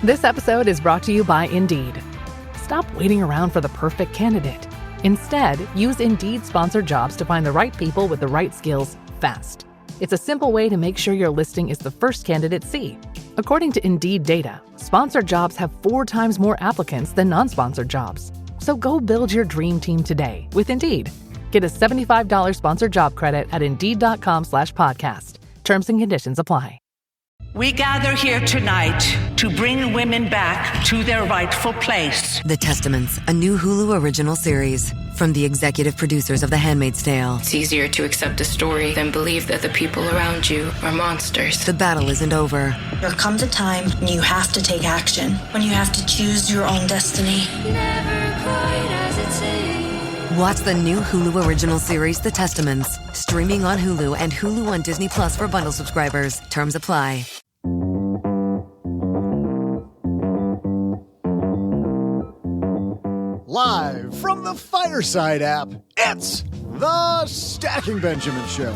This episode is brought to you by Indeed. Stop waiting around for the perfect candidate. Instead, use Indeed sponsored jobs to find the right people with the right skills fast. It's a simple way to make sure your listing is the first candidates see. According to Indeed data, sponsored jobs have 4 times more applicants than non-sponsored jobs. So go build your dream team today with Indeed. Get a $75 sponsored job credit at Indeed.com/podcast. Terms and conditions apply. We gather here tonight to bring women back to their rightful place. The Testaments, a new Hulu original series from the executive producers of The Handmaid's Tale. It's easier to accept a story than believe that the people around you are monsters. The battle isn't over. There comes a time when you have to take action, when you have to choose your own destiny. Never quite as it seems. Watch the new Hulu original series, The Testaments, streaming on Hulu and Hulu on Disney Plus for bundle subscribers. Terms apply. Live from the Fireside app, it's the Stacking Benjamin Show.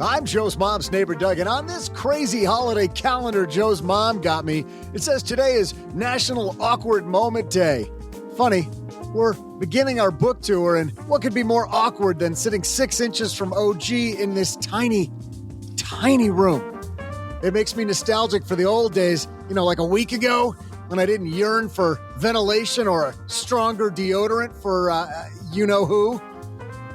I'm Joe's mom's neighbor, Doug, and on this crazy holiday calendar Joe's mom got me, it says today is National Awkward Moment Day. Funny, we're beginning our book tour, and what could be more awkward than sitting 6 inches from OG in this tiny, tiny room? It makes me nostalgic for the old days, like a week ago when I didn't yearn for ventilation or a stronger deodorant for you-know-who.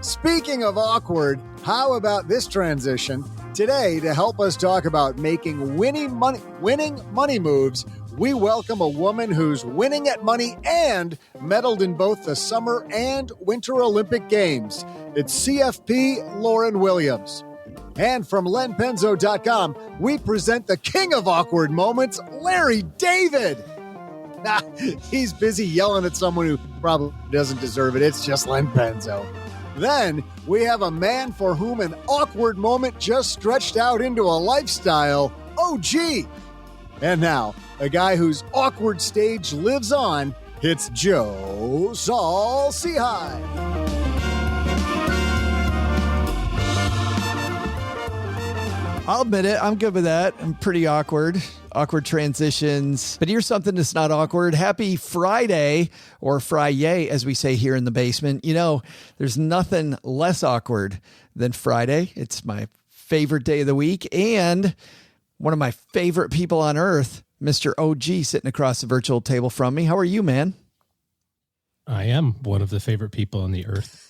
Speaking of awkward, how about this transition? Today, to help us talk about making winning money moves, we welcome a woman who's winning at money and medaled in both the Summer and Winter Olympic Games. It's CFP Lauryn Williams. And from LenPenzo.com, we present the king of awkward moments, Larry David. He's busy yelling at someone who probably doesn't deserve it. It's just Len Penzo. Then we have a man for whom an awkward moment just stretched out into a lifestyle, OG. And now, a guy whose awkward stage lives on, it's Joe Saul-Sehy. I'll admit it. I'm good with that. I'm pretty awkward. Awkward transitions. But here's something that's not awkward. Happy Friday, or Friday, as we say here in the basement. There's nothing less awkward than Friday. It's my favorite day of the week. And one of my favorite people on earth, Mr. OG, sitting across the virtual table from me. How are you, man? I am one of the favorite people on the earth.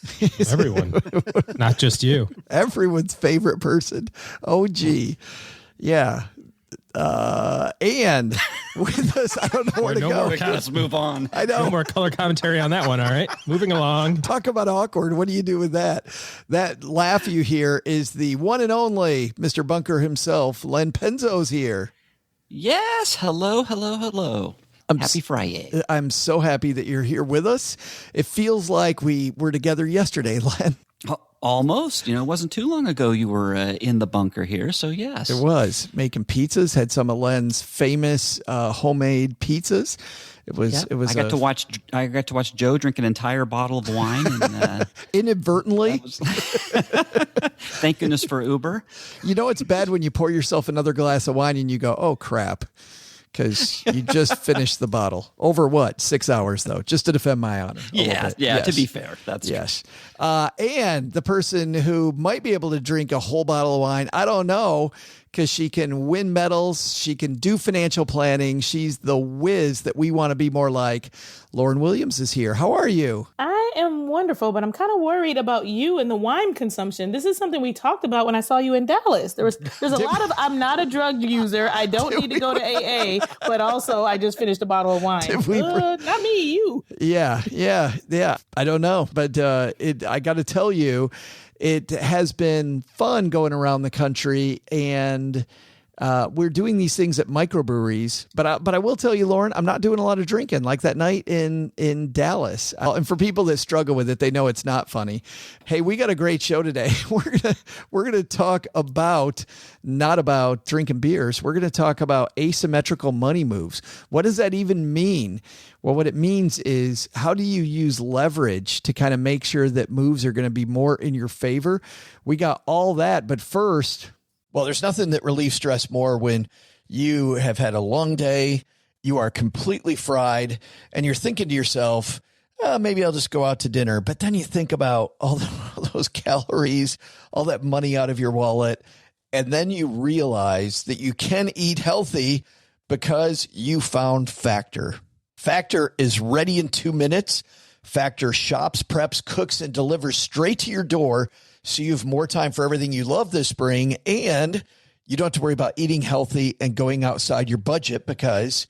Everyone, not just you. Everyone's favorite person, OG. Yeah. And with us, I don't know where to go. Let's move on. I know. No more color commentary on that one. All right. Moving along. Talk about awkward. What do you do with that? That laugh you hear is the one and only Mr. Bunker himself. Len Penzo's here. Yes. Hello. Happy Friday. I'm so happy that you're here with us. It feels like we were together yesterday, Len. Almost. It wasn't too long ago you were in the bunker here, so yes. It was. Making pizzas, had some of Len's famous homemade pizzas. It was. I got to watch Joe drink an entire bottle of wine and inadvertently. Thank goodness for Uber. It's bad when you pour yourself another glass of wine and you go, "Oh crap." Because you just finished the bottle. Over what? 6 hours, though, just to defend my honor. Yeah, yes. To be fair. That's yes. And the person who might be able to drink a whole bottle of wine, I don't know, because she can win medals. She can do financial planning. She's the whiz that we want to be more like. Lauryn Williams is here. How are you? I am wonderful, but I'm kind of worried about you and the wine consumption. This is something we talked about when I saw you in Dallas. There's a lot of, I'm not a drug user. I don't need to go to AA, but also I just finished a bottle of wine. Not me, you. Yeah. I don't know, but I got to tell you, it has been fun going around the country and We're doing these things at microbreweries, but I will tell you, Lauren, I'm not doing a lot of drinking like that night in Dallas. And for people that struggle with it, they know it's not funny. Hey, we got a great show today. We're gonna talk about not about drinking beers. We're gonna talk about asymmetrical money moves. What does that even mean? Well, what it means is, how do you use leverage to kind of make sure that moves are going to be more in your favor? We got all that, but first, well, there's nothing that relieves stress more when you have had a long day, you are completely fried, and you're thinking to yourself, maybe I'll just go out to dinner. But then you think about all those calories, all that money out of your wallet, and then you realize that you can eat healthy because you found Factor. Factor is ready in 2 minutes. Factor shops, preps, cooks, and delivers straight to your door, so you have more time for everything you love this spring, and you don't have to worry about eating healthy and going outside your budget because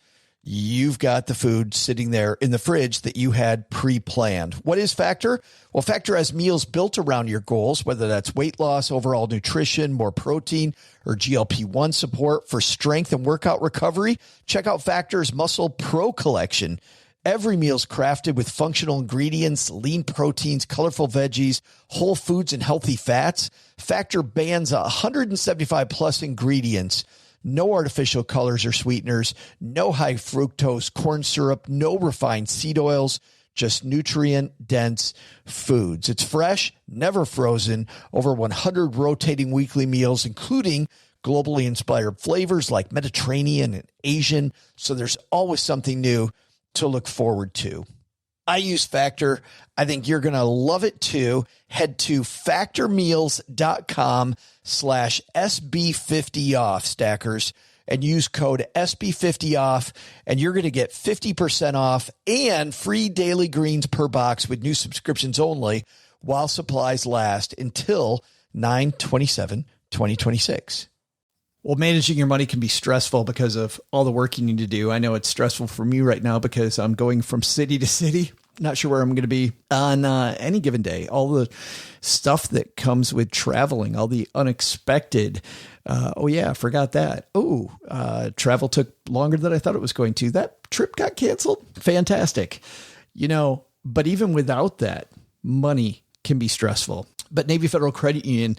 you've got the food sitting there in the fridge that you had pre-planned. What is Factor? Well, Factor has meals built around your goals, whether that's weight loss, overall nutrition, more protein, or GLP-1 support for strength and workout recovery. Check out Factor's Muscle Pro collection. Every meal's crafted with functional ingredients, lean proteins, colorful veggies, whole foods, and healthy fats. Factor bans 175 plus ingredients. No artificial colors or sweeteners, no high fructose corn syrup, no refined seed oils, just nutrient-dense foods. It's fresh, never frozen, over 100 rotating weekly meals, including globally inspired flavors like Mediterranean and Asian, so there's always something new to look forward to. I use Factor. I think you're going to love it too. Head to factormeals.com/SB50off, stackers, and use code SB50off, and you're going to get 50% off and free daily greens per box with new subscriptions only while supplies last until 9/27/2026. Well, managing your money can be stressful because of all the work you need to do. I know it's stressful for me right now because I'm going from city to city. Not sure where I'm going to be on any given day. All the stuff that comes with traveling, all the unexpected. Oh, yeah, I forgot that. Travel took longer than I thought it was going to. That trip got canceled. Fantastic. But even without that, money can be stressful. But Navy Federal Credit Union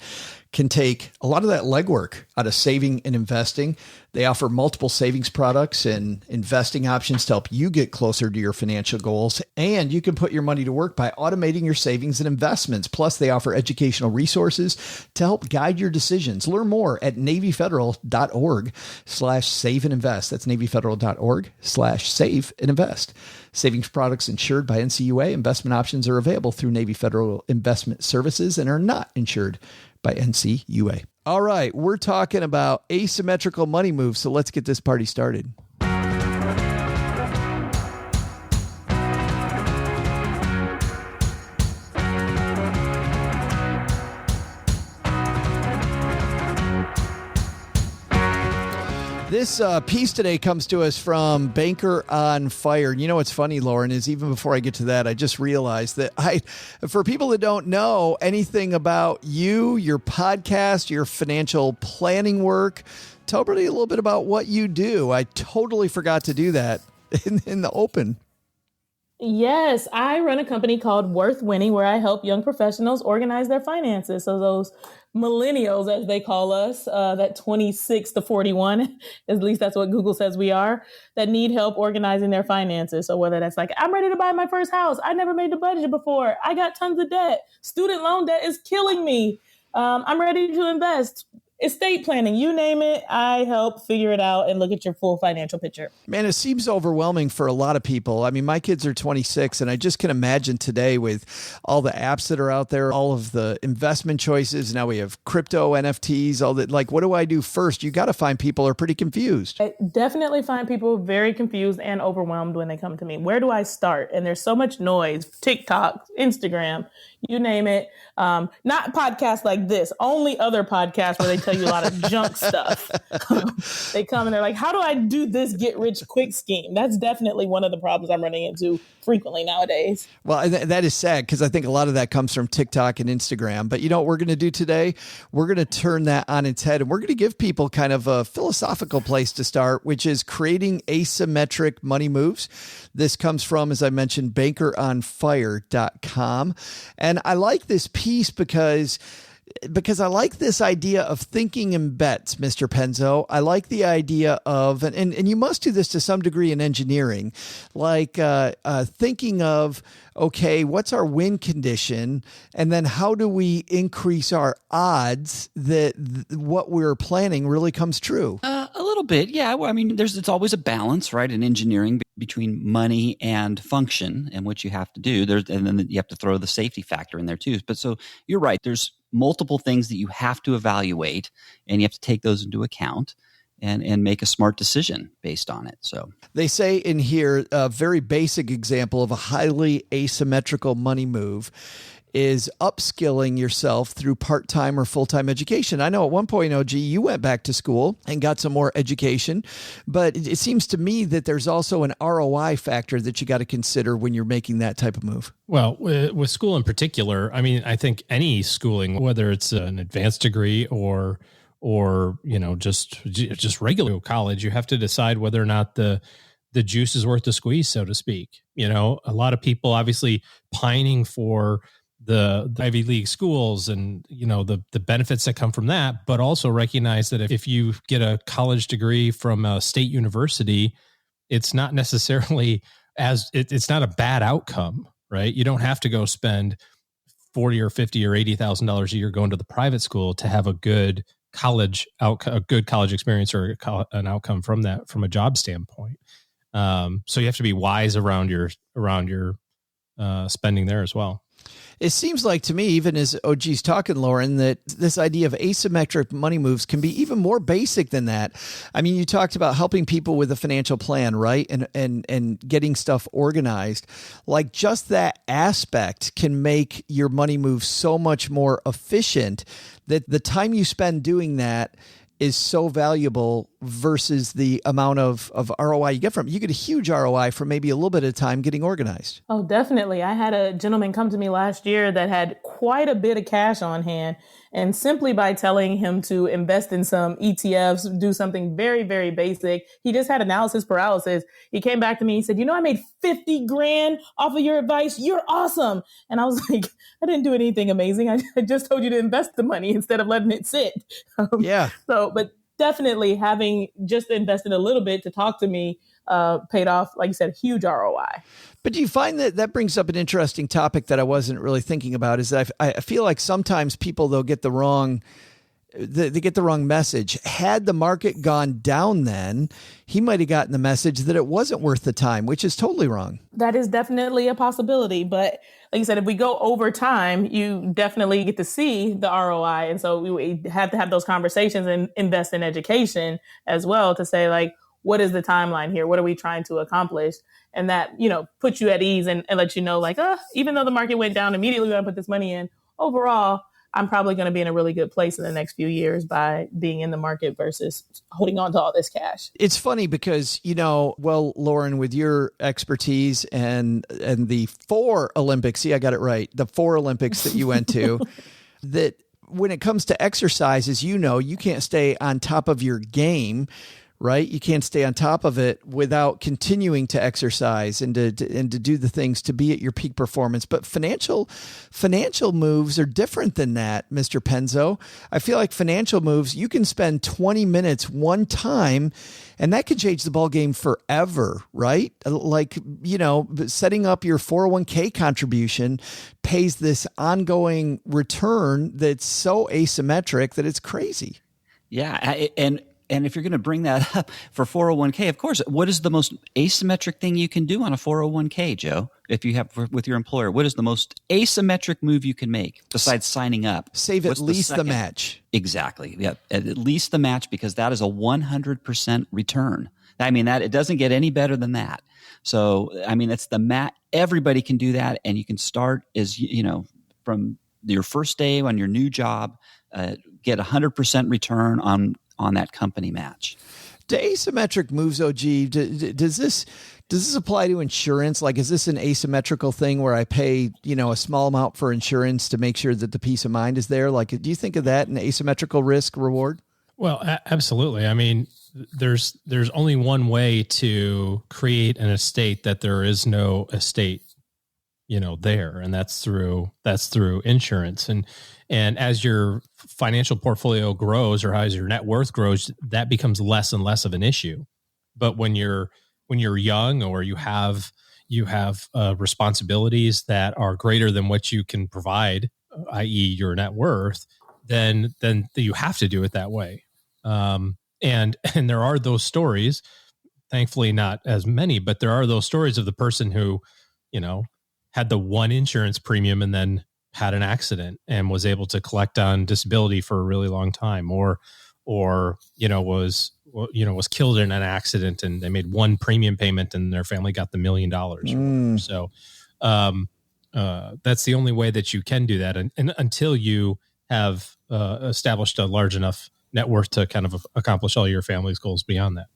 can take a lot of that legwork out of saving and investing. They offer multiple savings products and investing options to help you get closer to your financial goals. And you can put your money to work by automating your savings and investments. Plus, they offer educational resources to help guide your decisions. Learn more at NavyFederal.org/save and invest. That's NavyFederal.org/save and invest. Savings products insured by NCUA. Investment options are available through Navy Federal Investment Services and are not insured by NCUA. All right, we're talking about asymmetrical money moves, so let's get this party started. This piece today comes to us from Banker on Fire. You know what's funny, Lauren, is even before I get to that, I just realized that for people that don't know anything about you, your podcast, your financial planning work, tell everybody a little bit about what you do. I totally forgot to do that in the open. Yes, I run a company called Worth Winning, where I help young professionals organize their finances. So those millennials, as they call us, that 26 to 41, at least that's what Google says we are, that need help organizing their finances. So whether that's like, I'm ready to buy my first house, I never made the budget before, I got tons of debt, student loan debt is killing me, I'm ready to invest, estate planning, you name it, I help figure it out and look at your full financial picture. Man, it seems overwhelming for a lot of people. I mean, my kids are 26, and I just can imagine today with all the apps that are out there, all of the investment choices. Now we have crypto, NFTs, all that. Like, what do I do first? You got to find people are pretty confused. I definitely find people very confused and overwhelmed when they come to me. Where do I start? And there's so much noise, TikTok, Instagram, you name it. Not podcasts like this, only other podcasts where they tell you a lot of junk stuff. They come and they're like, how do I do this get rich quick scheme? That's definitely one of the problems I'm running into frequently nowadays. Well, that is sad because I think a lot of that comes from TikTok and Instagram. But you know what we're going to do today? We're going to turn that on its head, and we're going to give people kind of a philosophical place to start, which is creating asymmetric money moves. This comes from, as I mentioned, bankeronfire.com. And I like this piece because I like this idea of thinking in bets, Mr. Penzo. I like the idea of, and you must do this to some degree in engineering, like thinking of, okay, what's our win condition? And then how do we increase our odds that what we're planning really comes true? A little bit, yeah. Well, I mean, it's always a balance, right, in engineering between money and function and what you have to do. And then you have to throw the safety factor in there too. But so you're right. There's multiple things that you have to evaluate, and you have to take those into account and make a smart decision based on it. So they say in here, a very basic example of a highly asymmetrical money move is upskilling yourself through part-time or full-time education. I know at one point, OG, you went back to school and got some more education, but it seems to me that there's also an ROI factor that you got to consider when you're making that type of move. Well, with school in particular, I mean, I think any schooling, whether it's an advanced degree or just regular college, you have to decide whether or not the juice is worth the squeeze, so to speak. You know, a lot of people obviously pining for the Ivy League schools and, you know, the benefits that come from that, but also recognize that if you get a college degree from a state university, it's not necessarily it's not a bad outcome, right? You don't have to go spend $40 or $50 or $80,000 a year going to the private school to have a good college experience or an outcome from that, from a job standpoint. So you have to be wise around your spending there as well. It seems like to me, even as OG's talking, Lauryn, that this idea of asymmetric money moves can be even more basic than that. I mean, you talked about helping people with a financial plan, right? And getting stuff organized. Like just that aspect can make your money move so much more efficient that the time you spend doing that is so valuable versus the amount of ROI you get from it. You get a huge ROI for maybe a little bit of time getting organized. Oh, definitely. I had a gentleman come to me last year that had quite a bit of cash on hand. And simply by telling him to invest in some ETFs, do something very, very basic, he just had analysis paralysis. He came back to me and said, I made 50 grand off of your advice. You're awesome. And I was like, I didn't do anything amazing. I just told you to invest the money instead of letting it sit. Yeah. But definitely having just invested a little bit to talk to me paid off, like you said, huge ROI. But do you find that brings up an interesting topic that I wasn't really thinking about, is that I feel like sometimes people, they'll get the wrong message. Had the market gone down then, he might have gotten the message that it wasn't worth the time, which is totally wrong. That is definitely a possibility. But like you said, if we go over time, you definitely get to see the ROI. And so we have to have those conversations and invest in education as well to say, like, what is the timeline here? What are we trying to accomplish? And that, puts you at ease and let you know, like, even though the market went down immediately when I put this money in, overall, I'm probably going to be in a really good place in the next few years by being in the market versus holding on to all this cash. It's funny because, Lauryn, with your expertise and the 4 Olympics, see, I got it right, the 4 Olympics that you went to, that when it comes to exercise, as you can't stay on top of your game, right? You can't stay on top of it without continuing to exercise and to do the things to be at your peak performance. But financial moves are different than that, Mr. Penzo. I feel like financial moves, you can spend 20 minutes one time and that could change the ball game forever, right? Like, setting up your 401k contribution pays this ongoing return that's so asymmetric that it's crazy. Yeah. And if you're going to bring that up for 401k, of course, what is the most asymmetric thing you can do on a 401k, Joe? If you have with your employer, what is the most asymmetric move you can make besides signing up? Save at least the match. Exactly. Yeah. At least the match, because that is a 100% return. I mean, that it doesn't get any better than that. So, I mean, it's the match. Everybody can do that. And you can start as, from your first day on your new job, get 100% return on that company match. Do asymmetric moves, OG, does this apply to insurance? Like, is this an asymmetrical thing where I pay, a small amount for insurance to make sure that the peace of mind is there? Like, do you think of that an asymmetrical risk reward? Well, absolutely. I mean, there's only one way to create an estate that there is no estate, there, and that's through insurance. And as your financial portfolio grows, or as your net worth grows, that becomes less and less of an issue. But when you're young, or you have responsibilities that are greater than what you can provide, i.e., your net worth, then you have to do it that way. And there are those stories, thankfully not as many, but there are those stories of the person who, had the one insurance premium and then had an accident and was able to collect on disability for a really long time, or was killed in an accident and they made one premium payment and their family got the $1 million. So that's the only way that you can do that, and until you have established a large enough net worth to kind of accomplish all your family's goals beyond that.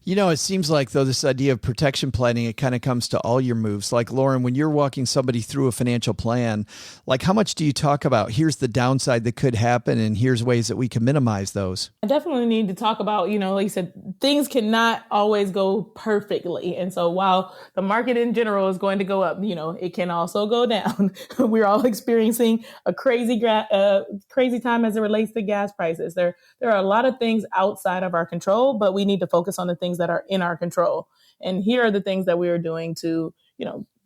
It seems like, though, this idea of protection planning, it kind of comes to all your moves. Like, Lauryn, when you're walking somebody through a financial plan, like, how much do you talk about, here's the downside that could happen and here's ways that we can minimize those? I definitely need to talk about, like you said, things cannot always go perfectly. And so while the market in general is going to go up, it can also go down. We're all experiencing a crazy time as it relates to gas prices. There are a lot of things outside of our control, but we need to focus on the things that are in our control. And here are the things that we are doing to,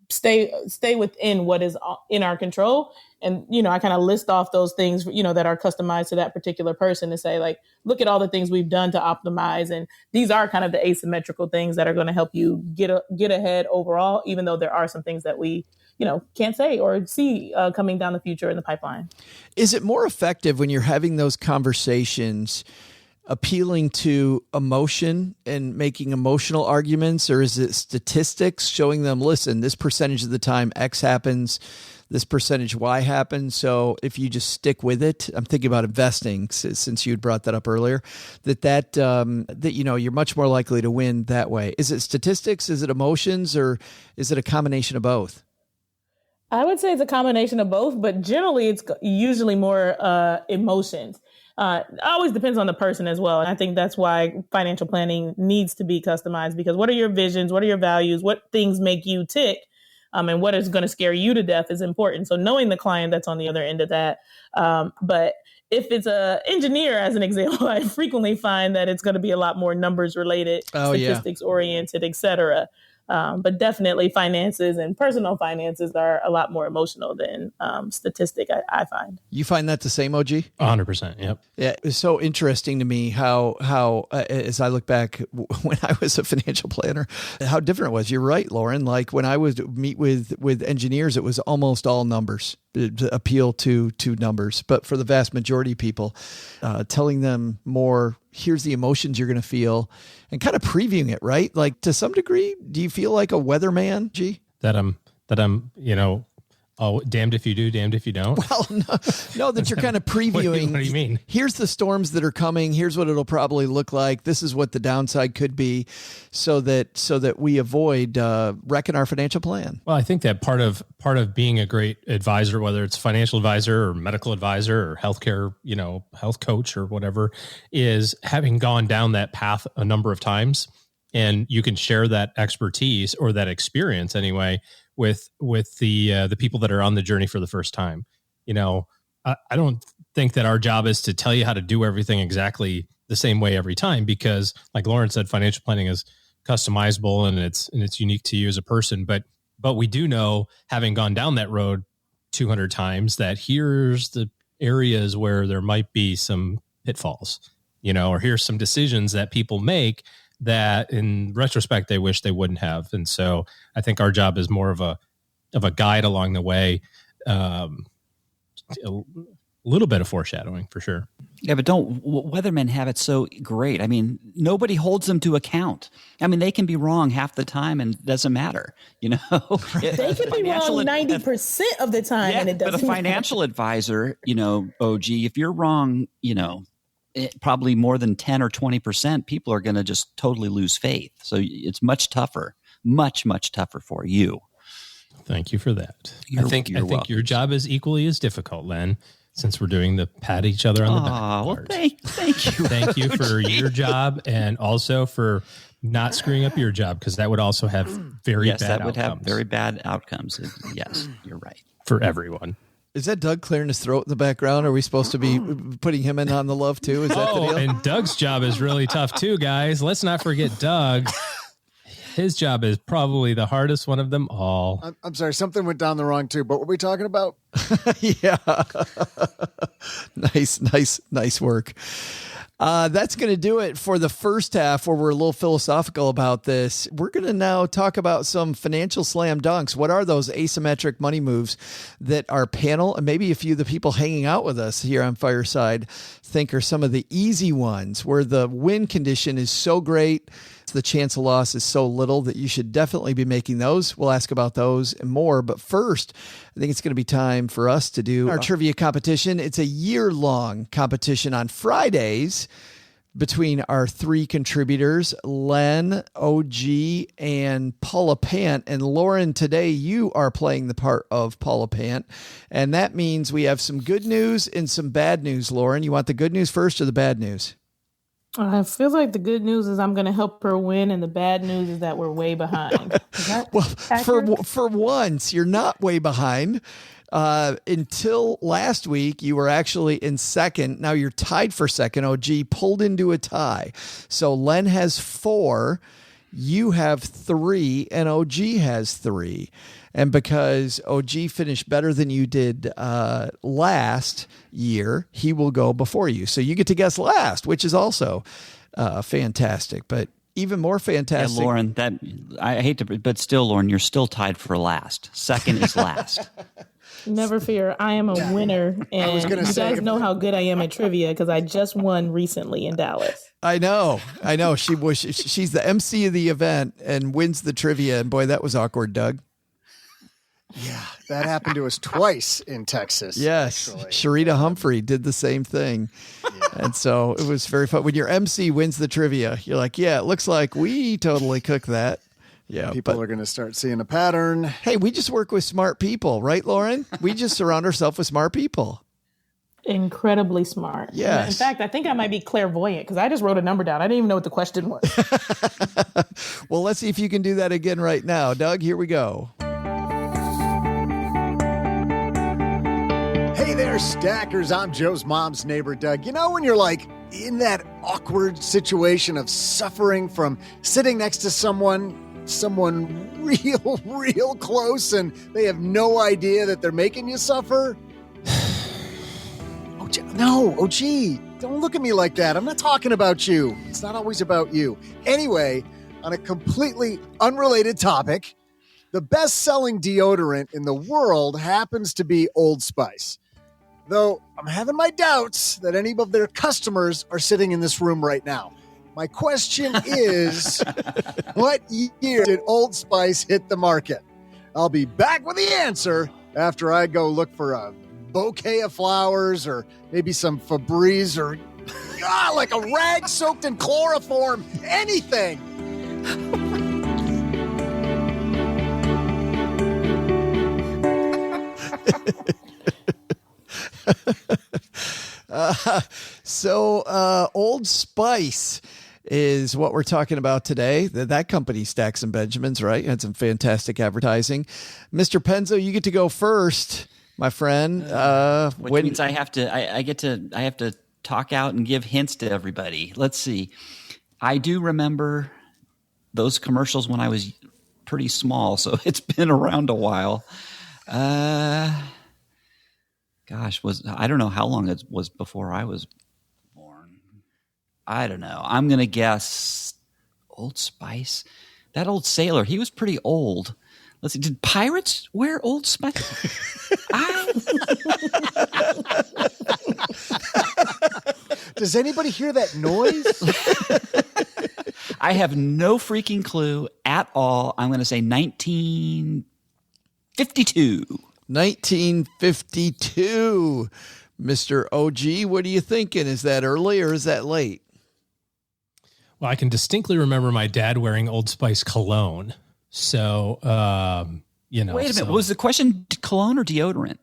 stay within what is in our control. And, I kind of list off those things, that are customized to that particular person to say, like, look at all the things we've done to optimize. And these are kind of the asymmetrical things that are going to help you get ahead overall, even though there are some things that we, can't say or see coming down the future in the pipeline. Is it more effective when you're having those conversations appealing to emotion and making emotional arguments, or is it statistics showing them, listen, this percentage of the time X happens, this percentage Y happens. So if you just stick with it, I'm thinking about investing since you'd brought that up earlier, that you're much more likely to win that way. Is it statistics? Is it emotions, or is it a combination of both? I would say it's a combination of both, but generally it's usually more emotions. It always depends on the person as well. And I think that's why financial planning needs to be customized, because what are your visions? What are your values? What things make you tick? And what is going to scare you to death is important. So knowing the client that's on the other end of that. But if it's an engineer, as an example, I frequently find that it's going to be a lot more numbers related, statistics oriented, et cetera. But definitely finances and personal finances are a lot more emotional than statistic, I find. You find that the same, OG? 100%. Yep. Yeah. It was so interesting to me how as I look back when I was a financial planner, how different it was. You're right, Lauryn. Like, when I would meet with engineers, it was almost all numbers, to appeal to numbers. But for the vast majority of people, telling them more, here's the emotions you're going to feel, and kind of previewing it, right? Like, to some degree, do you feel like a weatherman, G? That I'm, damned if you do, damned if you don't. Well, no, that you're kind of previewing. What do you mean? Here's the storms that are coming. Here's what it'll probably look like. This is what the downside could be, so that we avoid wrecking our financial plan. Well, I think that part of being a great advisor, whether it's financial advisor or medical advisor or healthcare, health coach or whatever, is having gone down that path a number of times, and you can share that expertise, or that experience anyway, with the people that are on the journey for the first time. I don't think that our job is to tell you how to do everything exactly the same way every time, because, like Lauryn said, financial planning is customizable and it's unique to you as a person. But we do know, having gone down that road 200 times, that here's the areas where there might be some pitfalls, or here's some decisions that people make that in retrospect they wish they wouldn't have. And so I think our job is more of a guide along the way, little bit of foreshadowing for sure. Yeah, but don't weathermen have it so great? I mean, nobody holds them to account. I mean, they can be wrong half the time and it doesn't matter, you know? They can be wrong 90% of the time and it doesn't But a financial advisor, you know, OG, if you're wrong, you know, probably more than 10 or 20%, people are going to just totally lose faith. So it's much tougher, much tougher for you. Thank you for that. I think your job is equally as difficult, Len, since we're doing the pat each other on the back part. Well, thank you. Thank you for your job and also for not screwing up your job, because that would also have very bad outcomes. Yes, that would have very bad outcomes. Yes, you're right. For everyone. Is that Doug clearing his throat in the background? Are we supposed to be putting him in on the love too? Is that the deal? And Doug's job is really tough too, guys. Let's not forget Doug. His job is probably the hardest one of them all. I'm sorry, something went down the wrong tube, but what were we talking about? Yeah. Nice work. That's going to do it for the first half, where we're a little philosophical about this. We're going to now talk about some financial slam dunks. What are those asymmetric money moves that our panel, and maybe a few of the people hanging out with us here on Fireside, think are some of the easy ones, where the win condition is so great, the chance of loss is so little, that you should definitely be making those. We'll ask about those and more. But first, I think it's going to be time for us to do our trivia competition. It's a year-long competition on Fridays between our three contributors, Len, OG, and Paula Pant. And Lauren, today you are playing the part of Paula Pant. And that means we have some good news and some bad news. Lauren, you want the good news first or the bad news? I feel like the good news is I'm going to help her win, and the bad news is that we're way behind. Well, for once, you're not way behind. Until last week, you were actually in second. Now you're tied for second. OG pulled into a tie. So Len has 4, you have 3, and OG has 3. And because OG finished better than you did last year, he will go before you. So you get to guess last, which is also fantastic. But even more fantastic. Yeah, Lauren, I hate to, but still, Lauren, you're still tied for last. Second is last. Never fear. I am a winner. And you guys know how good I am at trivia because I just won recently in Dallas. I know. She's the MC of the event and wins the trivia. And boy, that was awkward, Doug. Yeah, that happened to us twice in Texas. Yes, actually. Sharita Humphrey did the same thing. Yeah. And so it was very fun. When your MC wins the trivia, you're like, yeah, it looks like we totally cooked that. Yeah, people are going to start seeing a pattern. Hey, we just work with smart people, right, Lauren? We just surround ourselves with smart people. Incredibly smart. Yes. In fact, I think I might be clairvoyant because I just wrote a number down. I didn't even know what the question was. Well, let's see if you can do that again right now. Doug, here we go. Hey there, stackers. I'm Joe's mom's neighbor, Doug. You know when you're like in that awkward situation of suffering from sitting next to someone real close and they have no idea that they're making you suffer? OG, don't look at me like that. I'm not talking about you. It's not always about you. Anyway, on a completely unrelated topic, the best-selling deodorant in the world happens to be Old Spice. Though I'm having my doubts that any of their customers are sitting in this room right now. My question is, what year did Old Spice hit the market? I'll be back with the answer after I go look for a bouquet of flowers or maybe some Febreze or like a rag soaked in chloroform, anything. Old Spice is what we're talking about today. That company, Stacks and Benjamins, right? Had some fantastic advertising. Mr. Penzo, you get to go first, my friend. Which means I have to talk out and give hints to everybody. Let's see. I do remember those commercials when I was pretty small, so it's been around a while. Gosh, I don't know how long it was before I was born. I don't know. I'm going to guess Old Spice. That old sailor, he was pretty old. Let's see. Did pirates wear Old Spice? Does anybody hear that noise? I have no freaking clue at all. I'm going to say 1952. 1952. Mr. OG, what are you thinking? Is that early or is that late? Well, I can distinctly remember my dad wearing Old Spice cologne. So, Wait a minute. Was the question cologne or deodorant?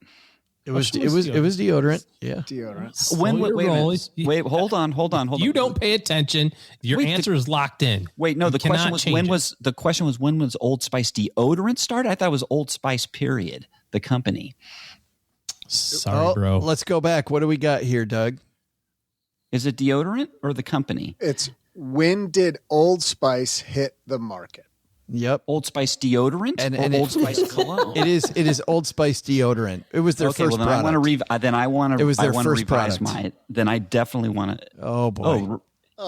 It was deodorant. Yeah. Deodorant. Wait, hold on. You don't pay attention. Your answer is locked in. Wait, no, the question was when was Old Spice deodorant started? I thought it was Old Spice period, the company. Sorry, bro. Let's go back. What do we got here, Doug? Is it deodorant or the company? It's when did Old Spice hit the market? Yep. Old Spice deodorant and Old Spice cologne. It is Old Spice deodorant. It was their first product. It was their first product. Then I definitely want to. Oh boy.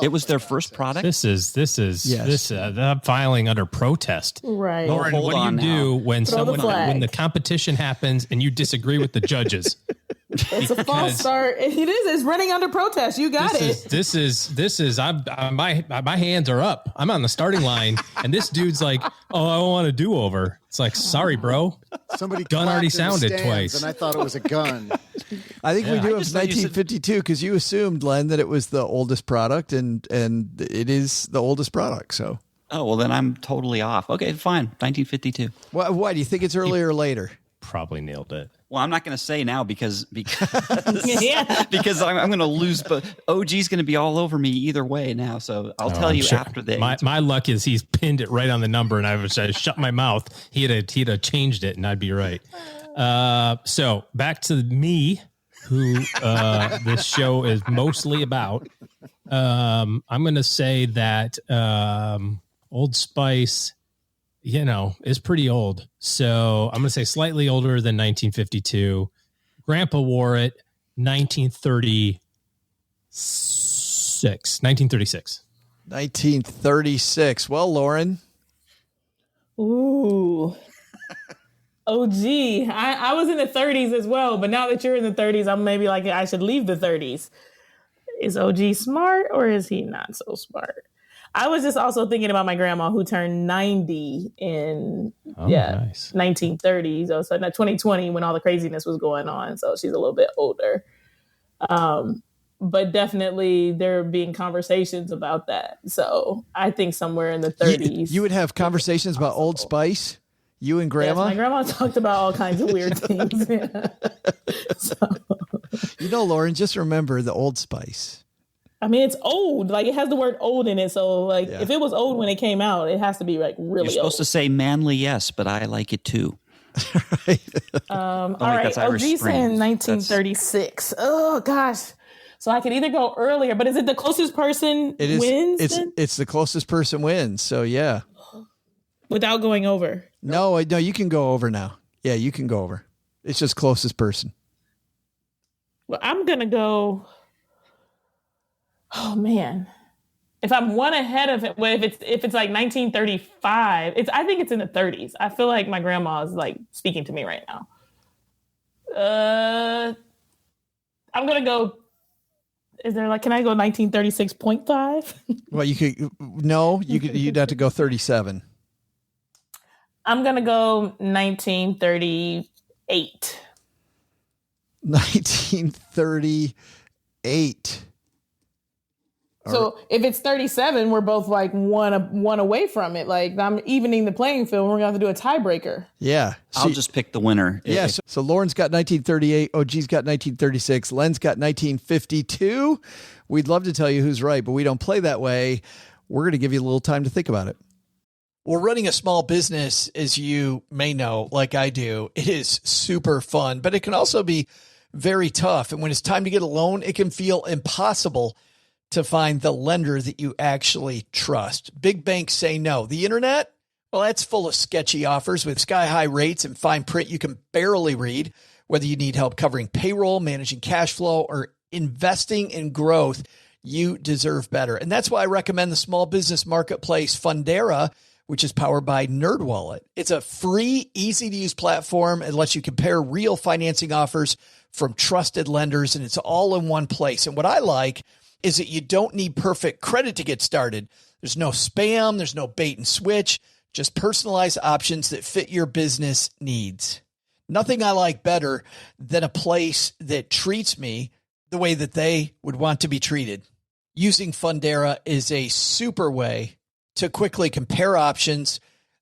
It was their first product. This is I'm filing under protest. Right. Lauren, what do you do when the competition happens and you disagree with the judges? It's a false start. It is. It's running under protest. You got it. My hands are up. I'm on the starting line, and this dude's like, "Oh, I want a do-over." It's like, sorry, bro. Somebody gun already sounded twice, and I thought it was a gun. I think we do have 1952 because you assumed, Len, that it was the oldest product, and it is the oldest product. So. Oh well, then I'm totally off. Okay, fine. 1952. Why do you think it's earlier or later? Probably nailed it. Well, I'm not going to say now because I'm going to lose. But OG's going to be all over me either way now. So I'll tell you after the. My luck is he's pinned it right on the number, and I was shut my mouth. He'd have changed it, and I'd be right. So back to me, who this show is mostly about. I'm going to say that Old Spice, is pretty old. So I'm going to say slightly older than 1952. Grandpa wore it 1936. 1936. Well, Lauren. Ooh. OG. I was in the 30s as well, but now that you're in the 30s, I'm maybe like, I should leave the 30s. Is OG smart or is he not so smart? I was just also thinking about my grandma who turned 90 in 1930s. So 2020 when all the craziness was going on. So she's a little bit older. But definitely there being conversations about that. So I think somewhere in the 30s. You would have conversations about Old Spice? You and Grandma? Yes, my grandma talked about all kinds of weird things. Yeah. Lauren, just remember the Old Spice. I mean, it's old. Like, it has the word old in it. So, if it was old when it came out, it has to be, really You're supposed to say manly, yes, but I like it too. Right. All right. OG's saying 1936. Oh, gosh. So I could either go earlier, but is it the closest person wins? It's the closest person wins. So, yeah. Without going over? No, you can go over now. Yeah, you can go over. It's just closest person. Well, I'm going to go... Oh man, if I'm one ahead of it, well, if it's like 1935, I think it's in the 30s. I feel like my grandma is like speaking to me right now. I'm gonna go. Can I go 1936.5? Well, you'd have to go 37. I'm gonna go 1938. 1938. So if it's 37, we're both like one away from it. Like, I'm evening the playing field. We're going to have to do a tiebreaker. Yeah. I'll just pick the winner. Yeah. So Lauren's got 1938. OG's got 1936. Len's got 1952. We'd love to tell you who's right, but we don't play that way. We're going to give you a little time to think about it. Well, running a small business, as you may know, like I do, it is super fun, but it can also be very tough. And when it's time to get a loan, it can feel impossible to find the lender that you actually trust. Big banks say no. The internet, well, that's full of sketchy offers with sky-high rates and fine print you can barely read. Whether you need help covering payroll, managing cash flow, or investing in growth, you deserve better. And that's why I recommend the small business marketplace Fundera, which is powered by NerdWallet. It's a free, easy-to-use platform. It lets you compare real financing offers from trusted lenders, and it's all in one place. And what I like is that you don't need perfect credit to get started. There's no spam, there's no bait and switch, just personalized options that fit your business needs. Nothing I like better than a place that treats me the way that they would want to be treated. Using Fundera is a super way to quickly compare options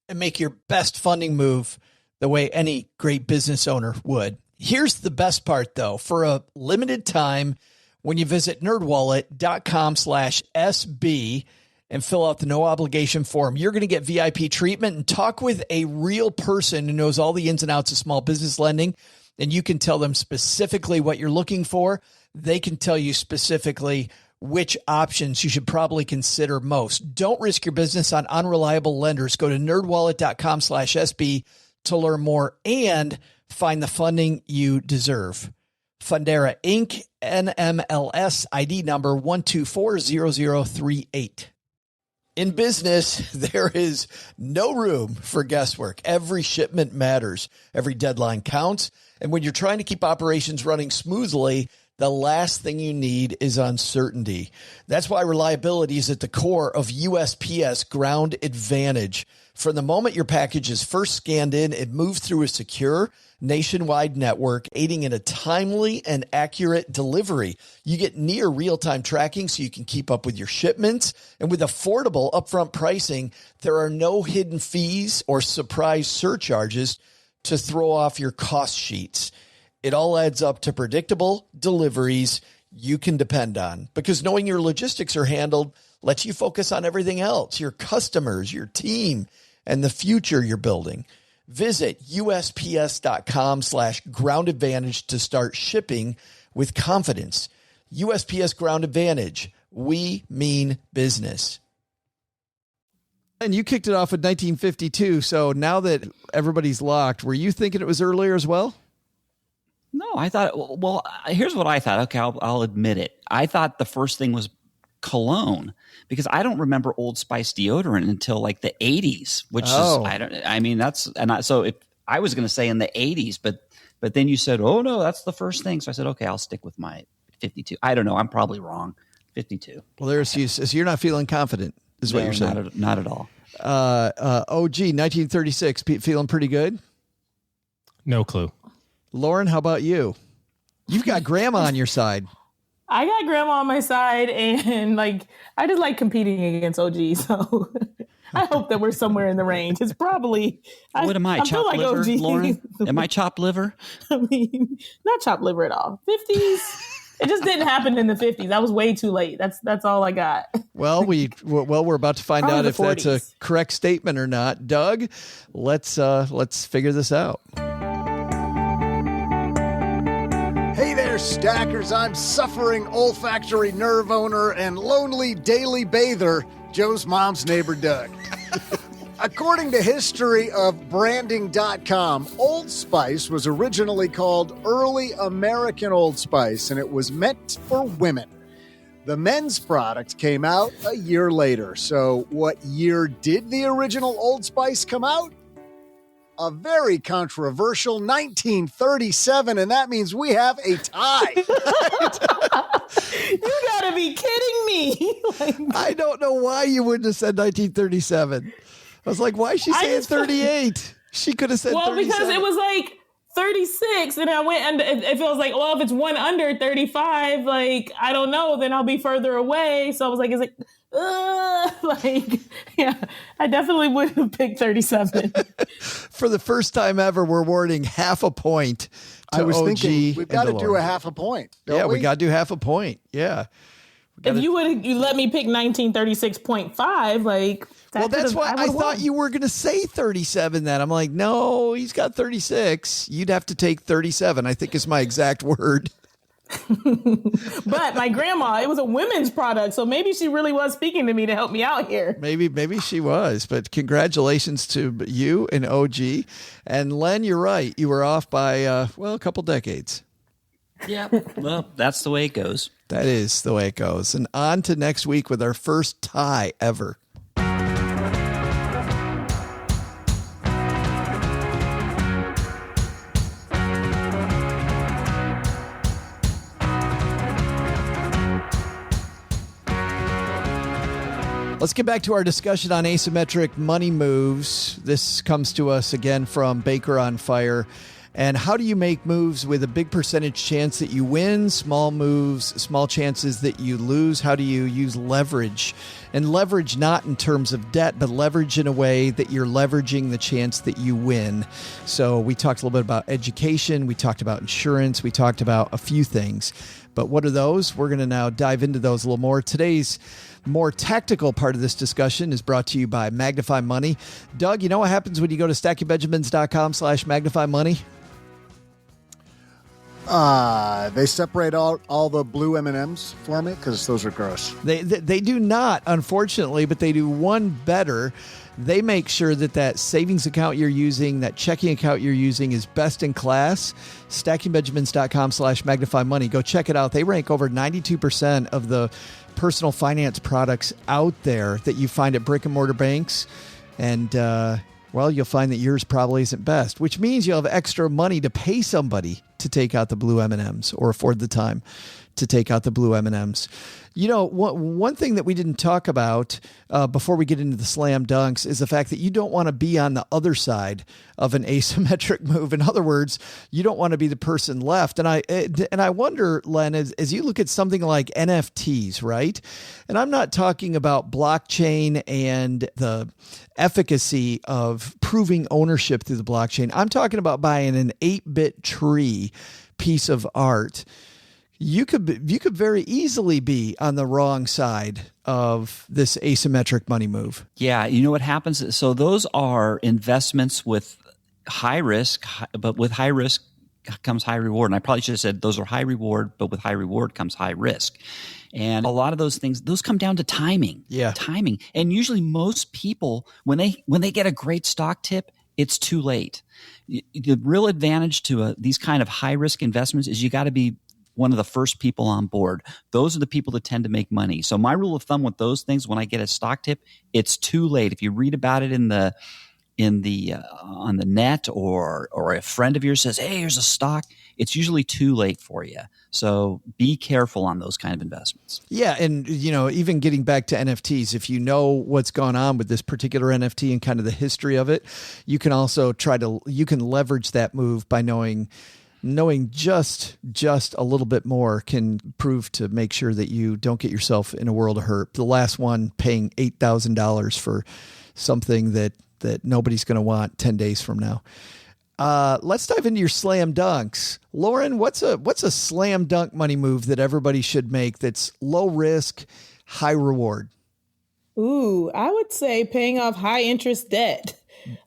and make your best funding move the way any great business owner would. Here's the best part, though. For a limited time, when you visit nerdwallet.com/SB and fill out the no obligation form, you're going to get VIP treatment and talk with a real person who knows all the ins and outs of small business lending. And you can tell them specifically what you're looking for. They can tell you specifically which options you should probably consider most. Don't risk your business on unreliable lenders. Go to nerdwallet.com/SB to learn more and find the funding you deserve. Fundera Inc., NMLS ID number 1240038. In business, there is no room for guesswork. Every shipment matters. Every deadline counts. And when you're trying to keep operations running smoothly, the last thing you need is uncertainty. That's why reliability is at the core of USPS Ground Advantage. From the moment your package is first scanned in, it moves through a secure nationwide network, aiding in a timely and accurate delivery. You get near real-time tracking so you can keep up with your shipments. And with affordable upfront pricing, there are no hidden fees or surprise surcharges to throw off your cost sheets. It all adds up to predictable deliveries you can depend on, because knowing your logistics are handled lets you focus on everything else, your customers, your team, and the future you're building. Visit USPS.com/Ground Advantage to start shipping with confidence. USPS Ground Advantage. We mean business. And you kicked it off in 1952. So now that everybody's locked, were you thinking it was earlier as well? No, I thought, well, here's what I thought. Okay, I'll admit it. I thought the first thing was cologne, because I don't remember Old Spice deodorant until like the 80s, which is, so if I was going to say in the 80s, but then you said, oh no, that's the first thing. So I said, okay, I'll stick with my 52. I don't know. I'm probably wrong. 52. Well, there's you. So you're not feeling confident is what you're saying. Not at all. OG 1936, feeling pretty good. No clue. Lauren, how about you? You've got grandma on your side. I got grandma on my side, and I just like competing against OG. So I hope that we're somewhere in the range. It's probably. What am I? Chopped liver, OG. Lauren? Am I chopped liver? I mean, not chopped liver at all. 50s. It just didn't happen in the 50s. That was way too late. That's all I got. Well, we're about to find Probably out if 40s. that's a correct statement or not. Doug, let's figure this out. Hey there, stackers. I'm suffering olfactory nerve owner and lonely daily bather, Joe's mom's neighbor, Doug. According to historyofbranding.com, Old Spice was originally called Early American Old Spice, and it was meant for women. The men's product came out a year later. So what year did the original Old Spice come out? A very controversial 1937, and that means we have a tie. You gotta be kidding me. I don't know why you wouldn't have said 1937. I was like, why is she saying 38? She could have said 37. Because it was 36, and I went, and it feels like, well, if it's one under 35, I don't know, then I'll be further away. So I was like, yeah, I definitely would have picked 37. For the first time ever, we're awarding half a point to I was OG. thinking we've got to do Lauren. a half a point. Yeah, we got to do half a point. Yeah. If you let me pick 1936.5, well, that's why I thought you were going to say 37 then. I'm like, no, he's got 36. You'd have to take 37, I think is my exact word. But my grandma, it was a women's product, so maybe she really was speaking to me to help me out here. Maybe she was, but congratulations to you and OG. And Len, you're right. You were off by, a couple decades. Yeah, well, that's the way it goes. That is the way it goes. And on to next week with our first tie ever. Let's get back to our discussion on asymmetric money moves. This comes to us again from Baker on Fire. And how do you make moves with a big percentage chance that you win, small moves, small chances that you lose? How do you use leverage? And leverage not in terms of debt, but leverage in a way that you're leveraging the chance that you win. So we talked a little bit about education. We talked about insurance. We talked about a few things. But what are those? We're going to now dive into those a little more. Today's more tactical part of this discussion is brought to you by Magnify Money. Doug, you know what happens when you go to stackingbenjamins.com/Magnify Money? They separate out all the blue M&Ms for me because those are gross. They do not, unfortunately, but they do one better. They make sure that savings account you're using, that checking account you're using is best in class. stackingbenjamins.com/Magnify Money. Go check it out. They rank over 92% of the personal finance products out there that you find at brick and mortar banks. And, well, you'll find that yours probably isn't best, which means you'll have extra money to pay somebody to take out the blue M&Ms or afford the time to take out the blue M&Ms. You know, one thing that we didn't talk about before we get into the slam dunks is the fact that you don't want to be on the other side of an asymmetric move. In other words, you don't want to be the person left. And I wonder, Len, as you look at something like NFTs, right? And I'm not talking about blockchain and the efficacy of proving ownership through the blockchain. I'm talking about buying an 8-bit tree piece of art. You could very easily be on the wrong side of this asymmetric money move. Yeah, you know what happens? So those are investments with high risk, but with high risk comes high reward. And I probably should have said those are high reward, but with high reward comes high risk. And a lot of those things, those come down to timing. Yeah. Timing. And usually most people, when they get a great stock tip, it's too late. The real advantage to these kind of high risk investments is you got to be one of the first people on board. Those are the people that tend to make money. So my rule of thumb with those things, when I get a stock tip, it's too late. If you read about it on the net or a friend of yours says, "Hey, here's a stock," it's usually too late for you. So be careful on those kind of investments. Yeah, and you know, even getting back to NFTs, if you know what's gone on with this particular NFT and kind of the history of it, you can also you can leverage that move by knowing just a little bit more can prove to make sure that you don't get yourself in a world of hurt. The last one paying $8,000 for something that nobody's going to want 10 days from now. Let's dive into your slam dunks. Lauryn, what's a slam dunk money move that everybody should make that's low risk, high reward? Ooh, I would say paying off high interest debt.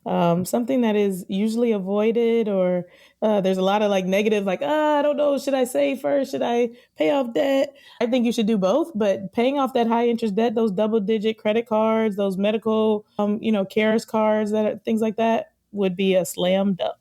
Something that is usually avoided, or there's a lot of negative, I don't know, should I save first? Should I pay off debt? I think you should do both, but paying off that high interest debt, those double-digit credit cards, those medical, CARES cards, things like that would be a slam dunk.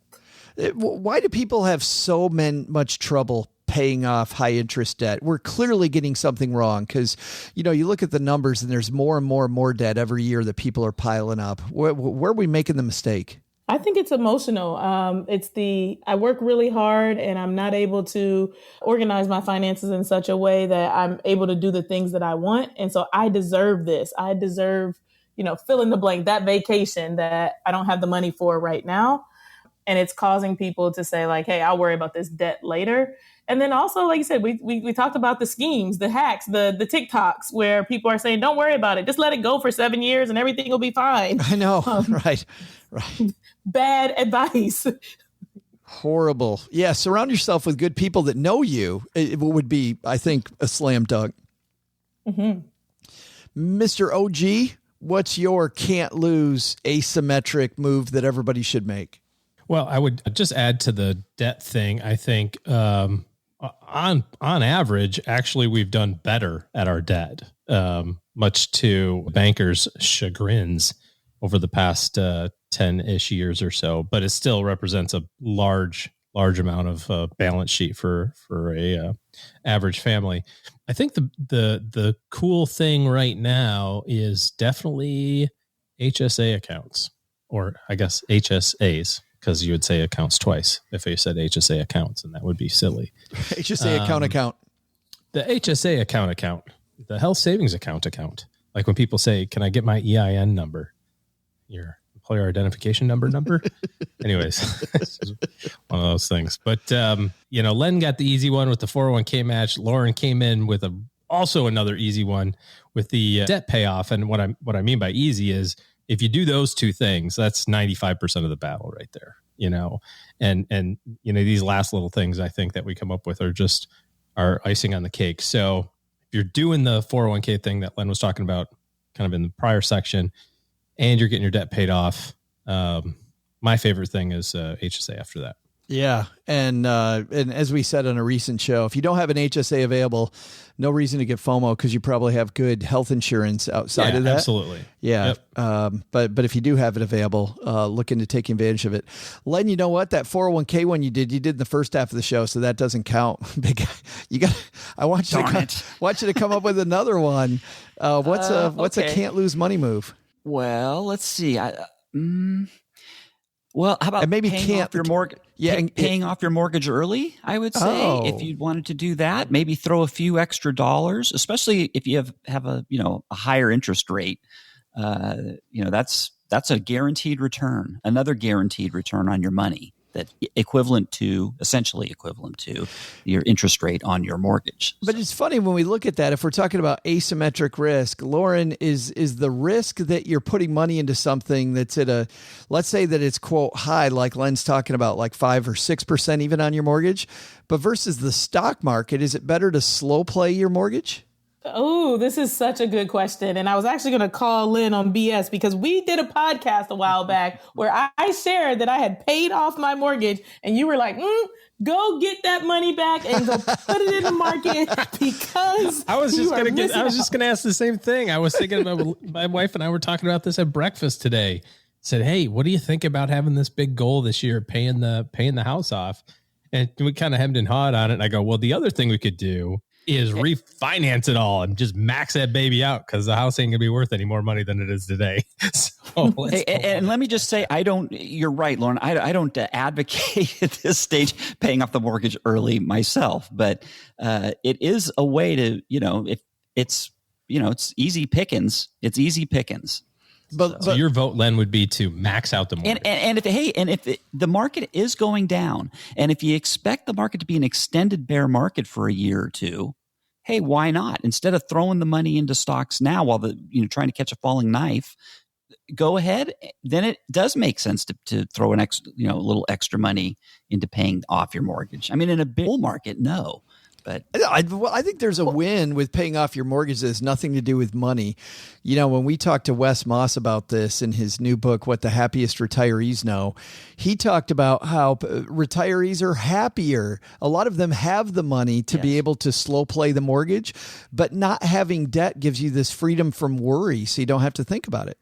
Why do people have so much trouble paying off high interest debt? We're clearly getting something wrong because, you look at the numbers and there's more and more debt every year that people are piling up. Where are we making the mistake? I think it's emotional. I work really hard and I'm not able to organize my finances in such a way that I'm able to do the things that I want. And so I deserve this. I deserve, fill in the blank, that vacation that I don't have the money for right now. And it's causing people to say hey, I'll worry about this debt later. And then also, like you said, we talked about the schemes, the hacks, the TikToks where people are saying, don't worry about it. Just let it go for 7 years and everything will be fine. I know. Right. Bad advice. Horrible. Yeah. Surround yourself with good people that know you. It would be, I think, a slam dunk. Mm-hmm. Mr. OG, what's your can't lose asymmetric move that everybody should make? Well, I would just add to the debt thing. I think on average, actually, we've done better at our debt, much to bankers' chagrins over the past 10-ish years or so. But it still represents a large amount of balance sheet for a average family. I think the cool thing right now is definitely HSA accounts, or I guess HSAs. Because you would say accounts twice if you said HSA accounts, and that would be silly. HSA account. The HSA account, the health savings account. Like when people say, can I get my EIN number? Your employer identification number? Anyways, it's one of those things. But, Len got the easy one with the 401k match. Lauryn came in with also another easy one with the debt payoff. And what I mean by easy is if you do those two things, that's 95% of the battle right there, and these last little things I think that we come up with are icing on the cake. So if you're doing the 401k thing that Len was talking about kind of in the prior section, and you're getting your debt paid off, my favorite thing is HSA after that. Yeah. And as we said on a recent show, if you don't have an HSA available, no reason to get FOMO because you probably have good health insurance outside of that. Absolutely. Yeah. Yep. But if you do have it available, look into taking advantage of it. Len, you know what? That 401k one you did in the first half of the show, so that doesn't count. Big guy. I want you to come up with another one. What's a can't lose money move? Well, let's see. Well, how about and maybe paying off your mortgage? Yeah, paying off your mortgage early, I would say, if you wanted to do that. Maybe throw a few extra dollars, especially if you have a higher interest rate. That's a guaranteed return, another guaranteed return on your money. That essentially equivalent to your interest rate on your mortgage. But it's funny when we look at that, if we're talking about asymmetric risk, Lauryn, is the risk that you're putting money into something that's at let's say that it's quote high, like Len's talking about, like 5 or 6% even on your mortgage, but versus the stock market, is it better to slow play your mortgage? Oh, this is such a good question. And I was actually going to call Len on BS because we did a podcast a while back where I shared that I had paid off my mortgage and you were like, go get that money back and go put it in the market because I was just going to ask the same thing. I was thinking about my wife and I were talking about this at breakfast today. Said, hey, what do you think about having this big goal this year, paying the house off? And we kind of hemmed and hawed on it. And I go, well, the other thing we could do is refinance it all and just max that baby out because the house ain't gonna be worth any more money than it is today. So and let me just say, you're right, Lauryn. I don't advocate at this stage paying off the mortgage early myself, but it is a way to, if it's easy pickings. It's easy pickings. So your vote, Len, would be to max out the mortgage. And if the market is going down, and if you expect the market to be an extended bear market for a year or two, hey, why not? Instead of throwing the money into stocks now while trying to catch a falling knife, go ahead. Then it does make sense to throw a little extra money into paying off your mortgage. I mean, in a bull market, no. But I think there's a win with paying off your mortgage that has nothing to do with money. When we talked to Wes Moss about this in his new book, What the Happiest Retirees Know, he talked about how retirees are happier. A lot of them have the money to be able to slow play the mortgage, but not having debt gives you this freedom from worry, so you don't have to think about it.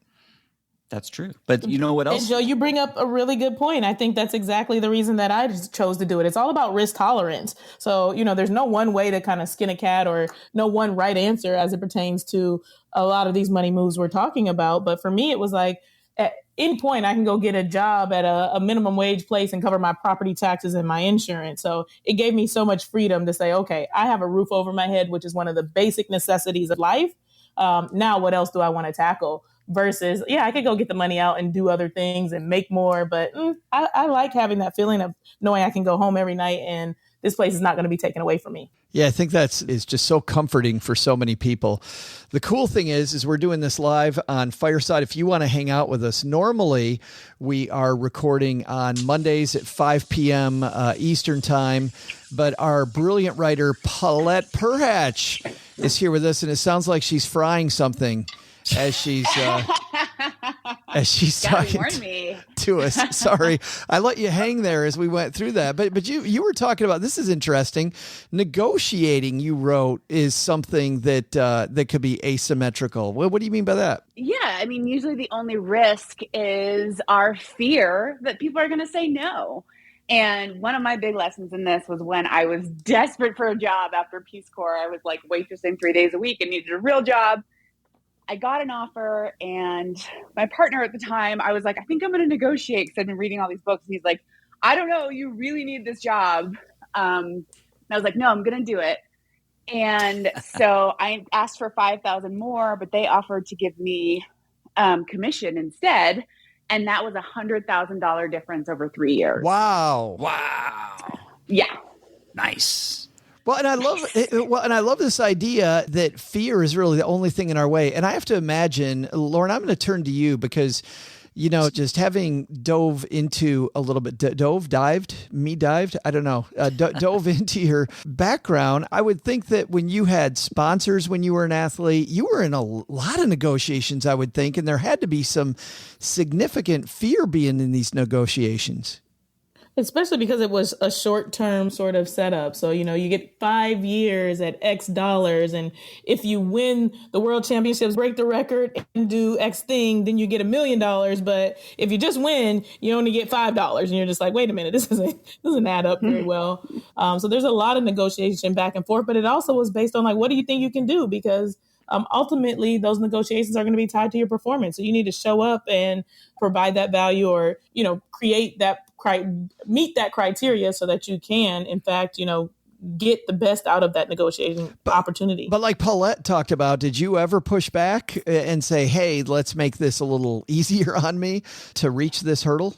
That's true. But you know what else? And Joe, you bring up a really good point. I think that's exactly the reason that I just chose to do it. It's all about risk tolerance. So, there's no one way to kind of skin a cat or no one right answer as it pertains to a lot of these money moves we're talking about. But for me, it was like at any point I can go get a job at a minimum wage place and cover my property taxes and my insurance. So it gave me so much freedom to say, okay, I have a roof over my head, which is one of the basic necessities of life. Now, what else do I want to tackle? Versus, I could go get the money out and do other things and make more. But I like having that feeling of knowing I can go home every night and this place is not going to be taken away from me. Yeah, I think is just so comforting for so many people. The cool thing is we're doing this live on Fireside. If you want to hang out with us, normally we are recording on Mondays at 5 p.m. Eastern time. But our brilliant writer, Paulette Perhatch, is here with us, and it sounds like she's frying something as she's talking to us. Sorry, I let you hang there as we went through that. But you were talking about, this is interesting. Negotiating, you wrote, is something that could be asymmetrical. Well, what do you mean by that? Yeah, I mean, usually the only risk is our fear that people are going to say no. And one of my big lessons in this was when I was desperate for a job after Peace Corps. I was like waitressing 3 days a week and needed a real job. I got an offer, and my partner at the time, I was like, I think I'm going to negotiate because I've been reading all these books. And he's like, I don't know, you really need this job. And I was like, no, I'm going to do it. And so I asked for 5,000 more, but they offered to give me commission instead. And that was $100,000 difference over 3 years. Wow. Yeah. Nice. Well, and I love this idea that fear is really the only thing in our way. And I have to imagine, Lauryn, I'm going to turn to you because, you know, just having dove into a little bit, dove into your background, I would think that when you had sponsors, when you were an athlete, you were in a lot of negotiations, I would think, and there had to be some significant fear being in these negotiations. Especially because it was a short-term sort of setup. So, you know, you get 5 years at X dollars. And if you win the world championships, break the record and do X thing, then you get $1 million. But if you just win, you only get $5. And you're just like, wait a minute, this doesn't add up very well. So there's a lot of negotiation back and forth. But it also was based on like, what do you think you can do? Because ultimately, those negotiations are going to be tied to your performance. So you need to show up and provide that value or, you know, meet that criteria so that you can, in fact, you know, get the best out of that negotiating opportunity. But like Paulette talked about, did you ever push back and say, hey, let's make this a little easier on me to reach this hurdle?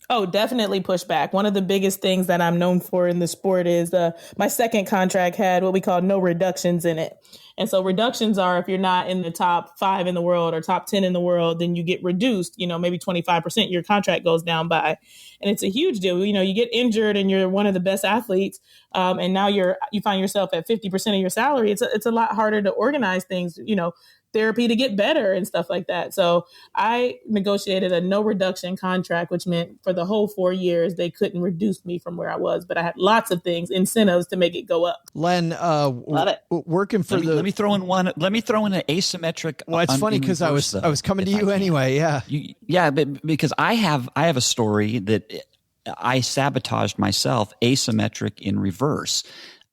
Oh, definitely push back. One of the biggest things that I'm known for in the sport is my second contract had what we call no reductions in it. And so reductions are if you're not in the top 5 in the world or top 10 in the world, then you get reduced, you know, maybe 25% your contract goes down by. And it's a huge deal. You know, you get injured and you're one of the best athletes. And now you find yourself at 50% of your salary. It's a lot harder to organize things, you know, therapy to get better and stuff like that. So I negotiated a no reduction contract, which meant for the whole 4 years, they couldn't reduce me from where I was, but I had lots of incentives to make it go up. Len, working for let me throw in an asymmetric. Well, it's funny because I was coming to you anyway. Yeah. But because I have a story that I sabotaged myself, asymmetric in reverse,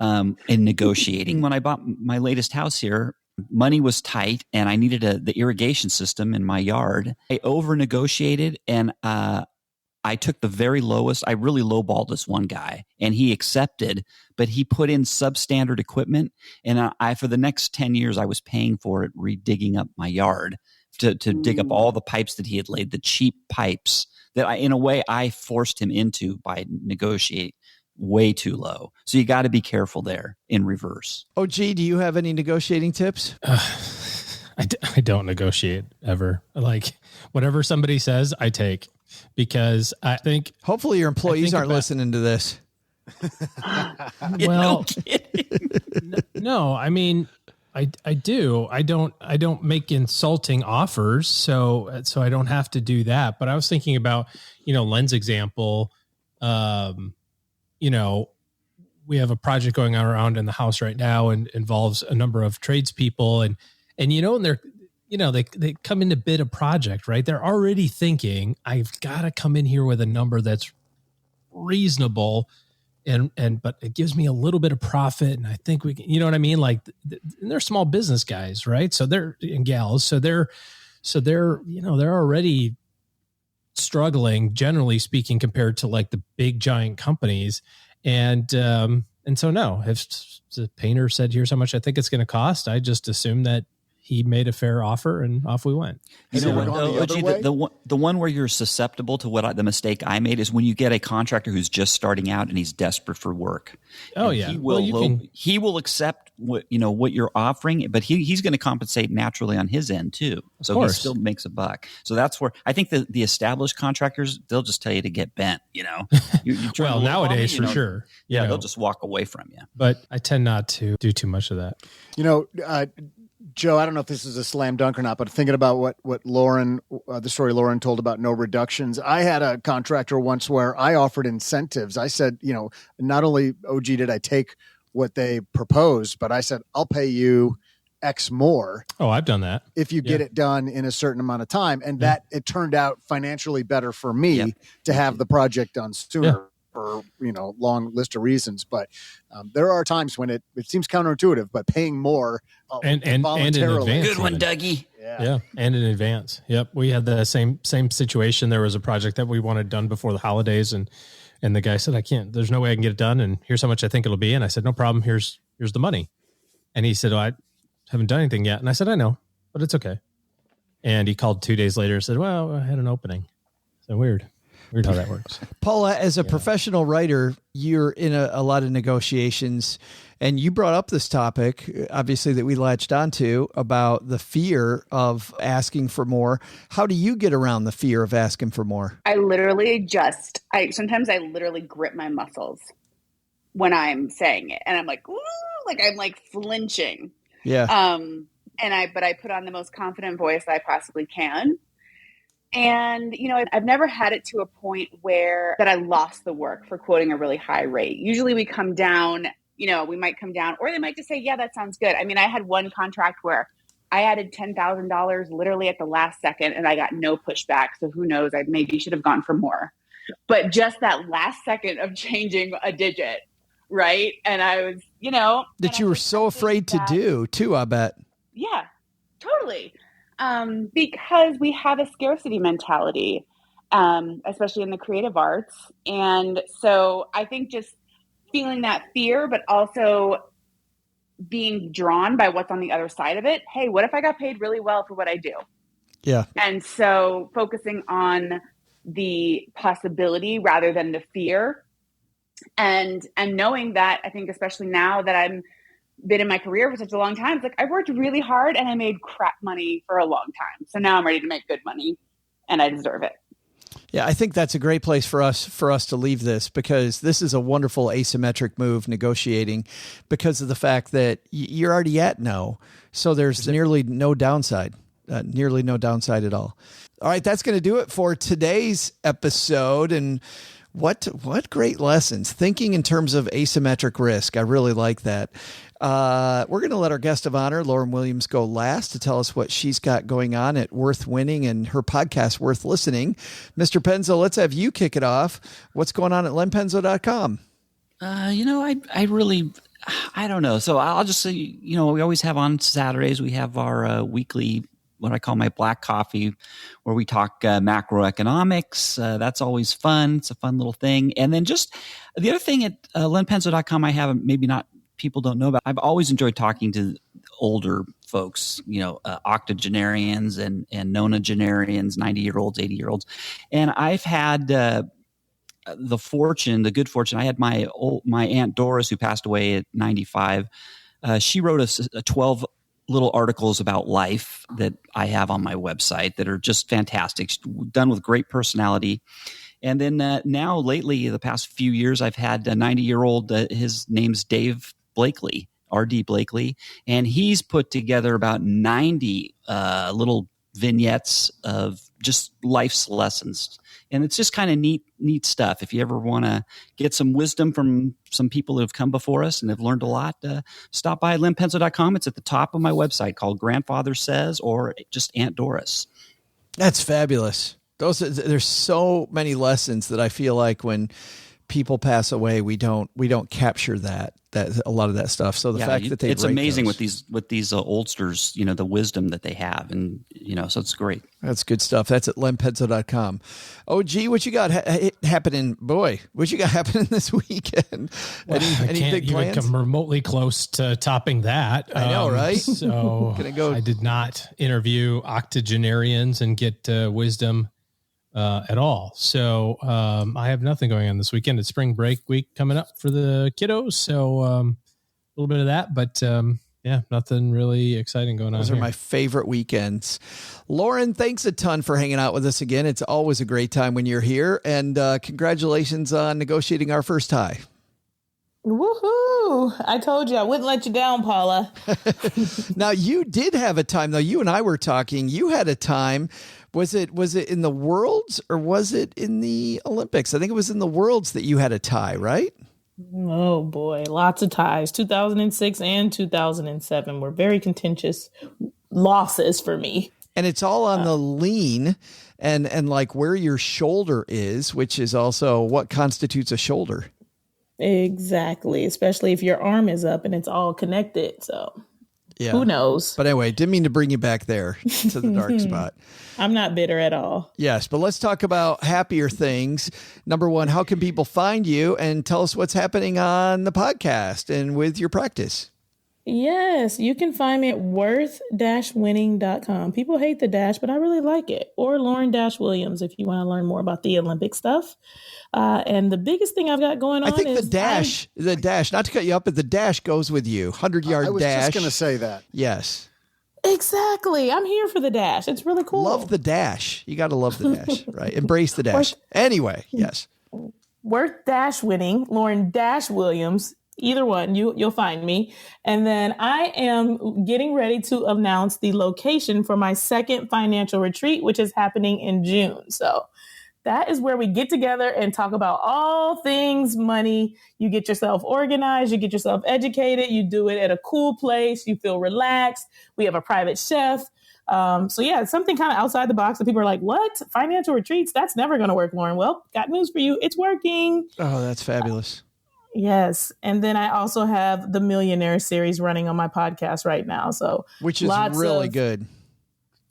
in negotiating. When I bought my latest house here, money was tight and I needed the irrigation system in my yard. I over negotiated and I took the very lowest. I really lowballed this one guy and he accepted, but he put in substandard equipment. And I for the next 10 years, I was paying for it, redigging up my yard to dig up all the pipes that he had laid, the cheap pipes that in a way I forced him into by negotiating way too low. So you got to be careful there in reverse. OG, do you have any negotiating tips? I don't negotiate ever. Like whatever somebody says, I take because I think hopefully your employees aren't listening to this. Well, no, I mean, I do. I don't make insulting offers. So I don't have to do that. But I was thinking about, you know, Len's example, you know, we have a project going on around in the house right now and involves a number of tradespeople and, you know, and they're, you know, they come in to bid a project, right? They're already thinking I've got to come in here with a number that's reasonable but it gives me a little bit of profit. And I think we can, you know what I mean? Like they're small business guys, right? So and gals, so they're, you know, they're already struggling, generally speaking, compared to like the big giant companies. And so no, if the painter said, here's how much I think it's going to cost, I just assume that he made a fair offer and off we went. You know what, the one where you're susceptible to the mistake I made is when you get a contractor who's just starting out and he's desperate for work. Oh, and yeah. He will accept what you're offering, but he's going to compensate naturally on his end too. So he still makes a buck. So that's where I think the established contractors, they'll just tell you to get bent, you know. Well, nowadays for sure. Yeah, they'll just walk away from you. But I tend not to do too much of that. You know, Joe, I don't know if this is a slam dunk or not, but thinking about what Lauryn, the story Lauryn told about no reductions, I had a contractor once where I offered incentives. I said, you know, not only OG did I take what they proposed, but I said, I'll pay you X more. Oh, I've done that. If you get it done in a certain amount of time. And that it turned out financially better for me to have the project done sooner. Yeah. For, you know, long list of reasons, but there are times when it seems counterintuitive, but paying more and voluntarily. And good one, Dougie. Yeah, and in advance. Yep, we had the same situation. There was a project that we wanted done before the holidays, and the guy said, "I can't. There's no way I can get it done, and here's how much I think it'll be." And I said, "No problem. Here's the money." And he said, I haven't done anything yet. And I said, I know, but it's okay. And he called 2 days later and said, well, I had an opening. So weird how that works. Paula, as a professional writer, you're in a lot of negotiations, and you brought up this topic, obviously, that we latched onto about the fear of asking for more. How do you get around the fear of asking for more? I sometimes literally grip my muscles when I'm saying it, and I'm like, ooh, like I'm like flinching. Yeah. But I put on the most confident voice I possibly can. And, I've never had it to a point that I lost the work for quoting a really high rate. Usually we come down, we might come down, or they might just say, yeah, that sounds good. I mean, I had one contract where I added $10,000 literally at the last second and I got no pushback. So who knows, I maybe should have gone for more. But just that last second of changing a digit, right? And I was, that you were so afraid to do too, I bet. Yeah, totally. Because we have a scarcity mentality, especially in the creative arts. And so I think just feeling that fear, but also being drawn by what's on the other side of it. Hey, what if I got paid really well for what I do? Yeah. And so focusing on the possibility rather than the fear, and knowing that, I think especially now that I'm been in my career for such a long time, it's like I've worked really hard and I made crap money for a long time. So now I'm ready to make good money and I deserve it. Yeah, I think that's a great place for us to leave this, because this is a wonderful asymmetric move, negotiating, because of the fact that you're already at no. So there's nearly no downside at all. All right, that's going to do it for today's episode. And what great lessons, thinking in terms of asymmetric risk. I really like that. We're going to let our guest of honor, Lauryn Williams, go last to tell us what she's got going on at Worth Winning and her podcast, Worth Listening. Mr. Penzo, let's have you kick it off. What's going on at lenpenzo.com? I don't know. So I'll just say, we always have on Saturdays, we have our weekly, what I call my black coffee, where we talk macroeconomics. That's always fun. It's a fun little thing. And then just the other thing at lenpenzo.com, I have maybe not people don't know about. I've always enjoyed talking to older folks, octogenarians and nonagenarians, 90-year-olds, 80-year-olds. And I've had the good fortune. I had my Aunt Doris, who passed away at 95. She wrote a 12 little articles about life that I have on my website that are just fantastic, done with great personality. And then now lately, the past few years, I've had a 90-year-old, his name's Dave Blakely, R.D. Blakely, and he's put together about 90 little vignettes of just life's lessons. And it's just kind of neat stuff. If you ever want to get some wisdom from some people who have come before us and have learned a lot, stop by lenpenzo.com. It's at the top of my website, called Grandfather Says, or just Aunt Doris. That's fabulous. There's so many lessons that I feel like when people pass away, we don't capture that a lot of that stuff. So the fact that it's amazing with these oldsters, the wisdom that they have, and so it's great. That's good stuff. That's at lenpenzo.com. OG, what you got happening? Boy, what you got happening this weekend? Well, any big plans? Even come remotely close to topping that. I know, right? So I did not interview octogenarians and get wisdom at all. So I have nothing going on this weekend. It's spring break week coming up for the kiddos. So a little bit of that, but nothing really exciting going on. Those are my favorite weekends. Lauryn, thanks a ton for hanging out with us again. It's always a great time when you're here, and congratulations on negotiating our first tie. Woohoo! I told you I wouldn't let you down, Paula. Now, you did have a time, though. You and I were talking. You had a time. Was it in the Worlds or was it in the Olympics? I think it was in the Worlds that you had a tie, right? Oh, boy. Lots of ties. 2006 and 2007 were very contentious losses for me. And it's all on the lean and like where your shoulder is, which is also what constitutes a shoulder. Exactly. Especially if your arm is up and it's all connected. So yeah. Who knows? But anyway, didn't mean to bring you back there to the dark spot. I'm not bitter at all. Yes, but let's talk about happier things. Number one, how can people find you, and tell us what's happening on the podcast and with your practice? Yes, you can find me at worth-winning.com. People hate the dash, but I really like it. Or Lauryn-Williams if you want to learn more about the Olympic stuff. And the biggest thing I've got going on I think is the dash, not to cut you up, but the dash goes with you. 100-yard dash. I was just going to say that. Yes. Exactly. I'm here for the dash. It's really cool. Love the dash. You got to love the dash, right? Embrace the dash. Anyway, yes. Worth-winning, Lauryn-Williams. Either one, you'll find me. And then I am getting ready to announce the location for my second financial retreat, which is happening in June. So that is where we get together and talk about all things money. You get yourself organized, you get yourself educated, you do it at a cool place, you feel relaxed. We have a private chef. So yeah, it's something kind of outside the box that people are like, what? Financial retreats? That's never going to work, Lauryn. Well, got news for you. It's working. Oh, that's fabulous. Yes. And then I also have the Millionaire series running on my podcast right now. So which is really good.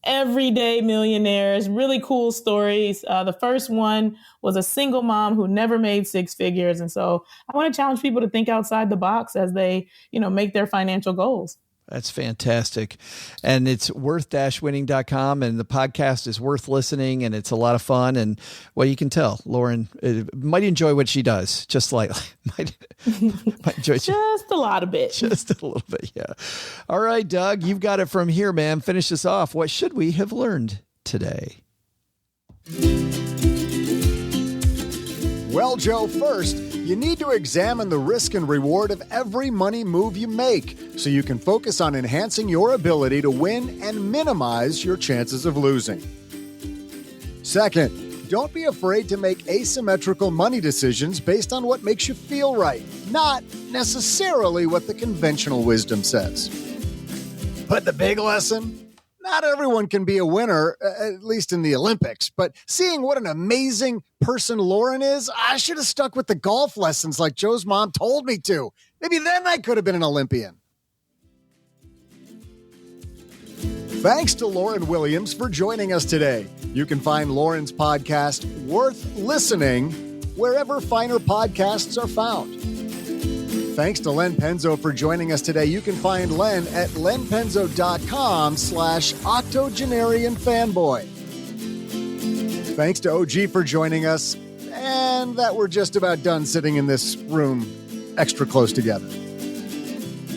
Everyday millionaires, really cool stories. The first one was a single mom who never made six figures. And so I want to challenge people to think outside the box as they, make their financial goals. That's fantastic. And it's worth-winning.com, and the podcast is worth listening, and it's a lot of fun. And well, you can tell Lauryn might enjoy what she does, just like might enjoy just a lot of bit. Just a little bit, yeah. All right, Doug, you've got it from here, man. Finish us off. What should we have learned today? Well, Joe, first, you need to examine the risk and reward of every money move you make so you can focus on enhancing your ability to win and minimize your chances of losing. Second, don't be afraid to make asymmetrical money decisions based on what makes you feel right, not necessarily what the conventional wisdom says. But the big lesson? Not everyone can be a winner, at least in the Olympics, but seeing what an amazing person Lauryn is, I should have stuck with the golf lessons like Joe's mom told me to. Maybe then I could have been an Olympian. Thanks to Lauryn Williams for joining us today. You can find Lauryn's podcast, Worth Listening, wherever finer podcasts are found. Thanks to Len Penzo for joining us today. You can find Len at lenpenzo.com/octogenarian fanboy. Thanks to OG for joining us, and that we're just about done sitting in this room extra close together.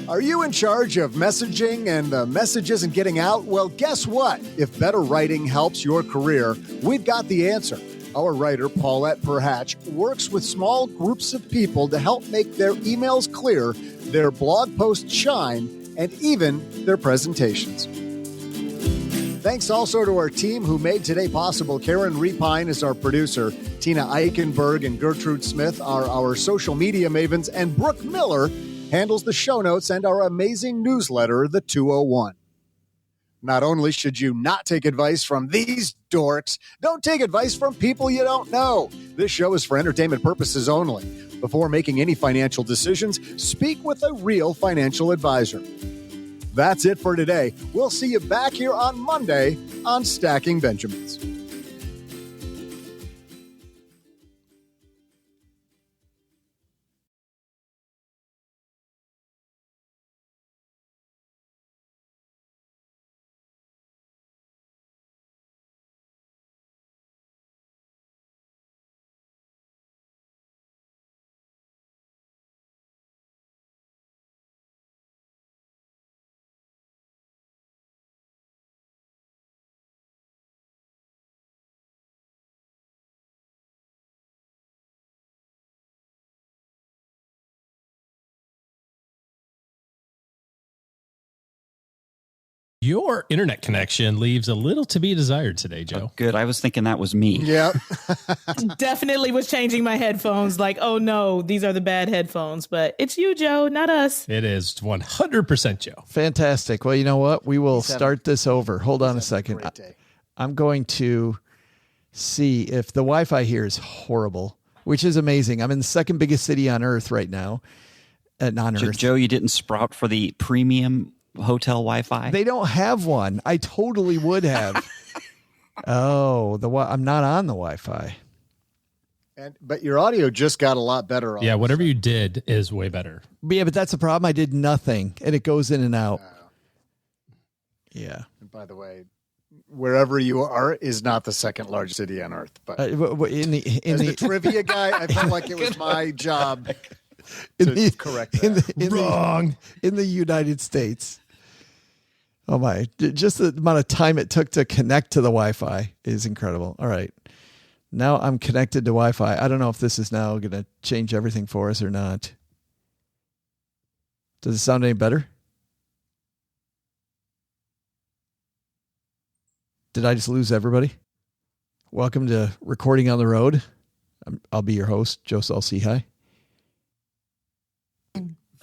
Are you in charge of messaging and the message isn't getting out? Well, guess what? If better writing helps your career, we've got the answer. Our writer, Paulette Perhatch, works with small groups of people to help make their emails clear, their blog posts shine, and even their presentations. Thanks also to our team who made today possible. Karen Repine is our producer. Tina Eichenberg and Gertrude Smith are our social media mavens, and Brooke Miller handles the show notes and our amazing newsletter, The 201. Not only should you not take advice from these dorks, don't take advice from people you don't know. This show is for entertainment purposes only. Before making any financial decisions, speak with a real financial advisor. That's it for today. We'll see you back here on Monday on Stacking Benjamins. Your internet connection leaves a little to be desired today, Joe. Oh, good. I was thinking that was me. Yep. Definitely was changing my headphones. Like, oh no, these are the bad headphones. But it's you, Joe, not us. It is 100% Joe. Fantastic. Well, you know what? We will start this over. Hold on a second. I'm going to see if the Wi-Fi here is horrible, which is amazing. I'm in the second biggest city on Earth right now. On Earth. Joe, you didn't sprout for the premium hotel Wi-Fi? They don't have one. I totally would have. I'm not on the Wi-Fi. But your audio just got a lot better. Yeah, whatever you did is way better. Yeah, but that's the problem. I did nothing, and it goes in and out. Yeah. And by the way, wherever you are is not the second largest city on earth. But in the trivia guy, I felt like it was my job to correct that. Wrong. In the United States. Oh my, just the amount of time it took to connect to the Wi-Fi is incredible. All right. Now I'm connected to Wi-Fi. I don't know if this is now going to change everything for us or not. Does it sound any better? Did I just lose everybody? Welcome to Recording on the Road. I'll be your host, Joe Saul-Sehy.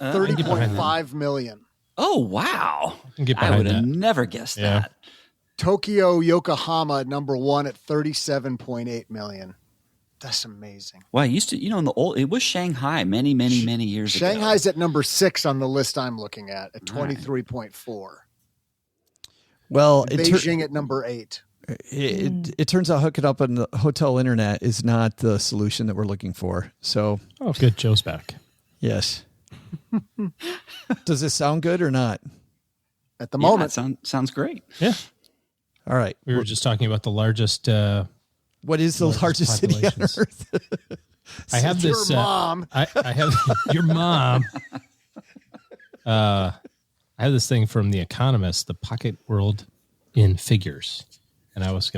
30.5 million. Oh, wow. I would have never guessed that. Tokyo, Yokohama, number 1 at 37.8 million. That's amazing. Wow, it used to, it was Shanghai many years ago. Shanghai's at number 6 on the list I'm looking at 23.4. Well, Beijing at number 8. It turns out hooking up on the hotel internet is not the solution that we're looking for. So, good. Joe's back. Yes. Does this sound good or not? At the moment, sounds great. Yeah. All right. We were just talking about the largest. What is the largest city on earth? I have this. Your mom. I have your mom. I have this thing from The Economist, the pocket world in figures, and it's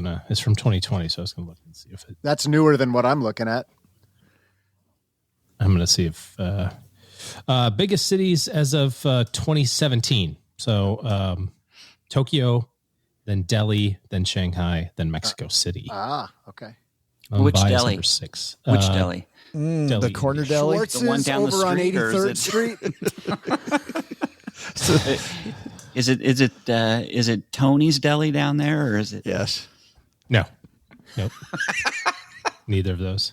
from 2020, so I was gonna look and see if that's newer than what I'm looking at. I'm gonna see if biggest cities as of 2017. So Tokyo, then Delhi, then Shanghai, then Mexico City. Okay. Which Delhi? Number 6. Which Delhi? Delhi? The corner deli? Schwartz's the one down over the on street, 83rd Street. Is it Tony's Deli down there, or is it? Yes. No. Nope. Neither of those.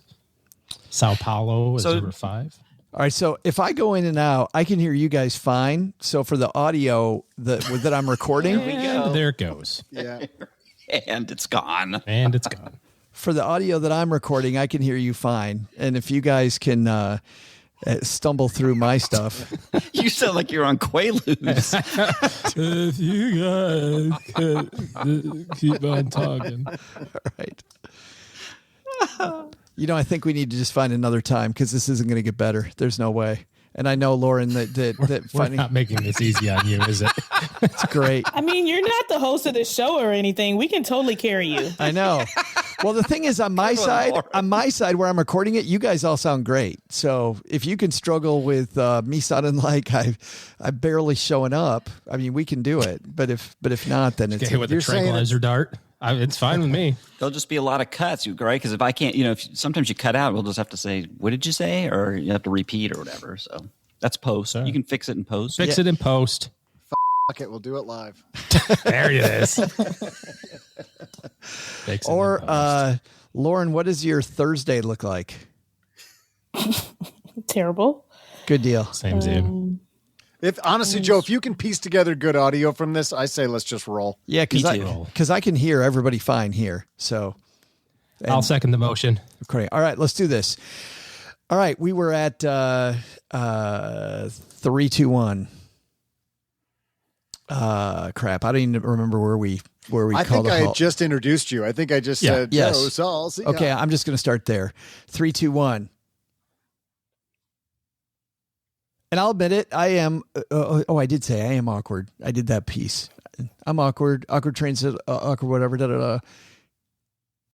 Sao Paulo is number 5. All right, so if I go in and out, I can hear you guys fine. So for the audio that I'm recording, there it goes. Yeah. And it's gone. For the audio that I'm recording, I can hear you fine. And if you guys can stumble through my stuff. You sound like you're on Quaaludes. If you guys keep on talking. All right. I think we need to just find another time because this isn't going to get better. There's no way. And I know, Lauren, that we're not making this easy on you, is it? It's great. I mean, you're not the host of the show or anything. We can totally carry you. I know. Well, the thing is, on my side where I'm recording it, you guys all sound great. So if you can struggle with me sounding like I'm barely showing up, I mean, we can do it. But if not, then it's with a tranquilizer dart. It's fine with me. There'll just be a lot of cuts, right? Because if I can't, if sometimes you cut out, we'll just have to say, "What did you say?" or you have to repeat or whatever. So that's post. Sure. You can fix it in post. Fix it in post. Fuck it, we'll do it live. There it is. Or Lauren, what does your Thursday look like? Terrible. Good deal. Same dude. If honestly, Joe, if you can piece together good audio from this, I say let's just roll. Yeah, because I can hear everybody fine here. So I'll second the motion. Okay. All right, let's do this. All right, we were at 3, 2, 1. Crap, I don't even remember where we I called think I halt. just introduced you. I think I just said, yes. Joe Saul. Okay, I'm just going to start there. 3, 2, 1. And I'll admit it, I am. I did say I am awkward. I did that piece. I'm awkward. Awkward transit. Awkward. Whatever.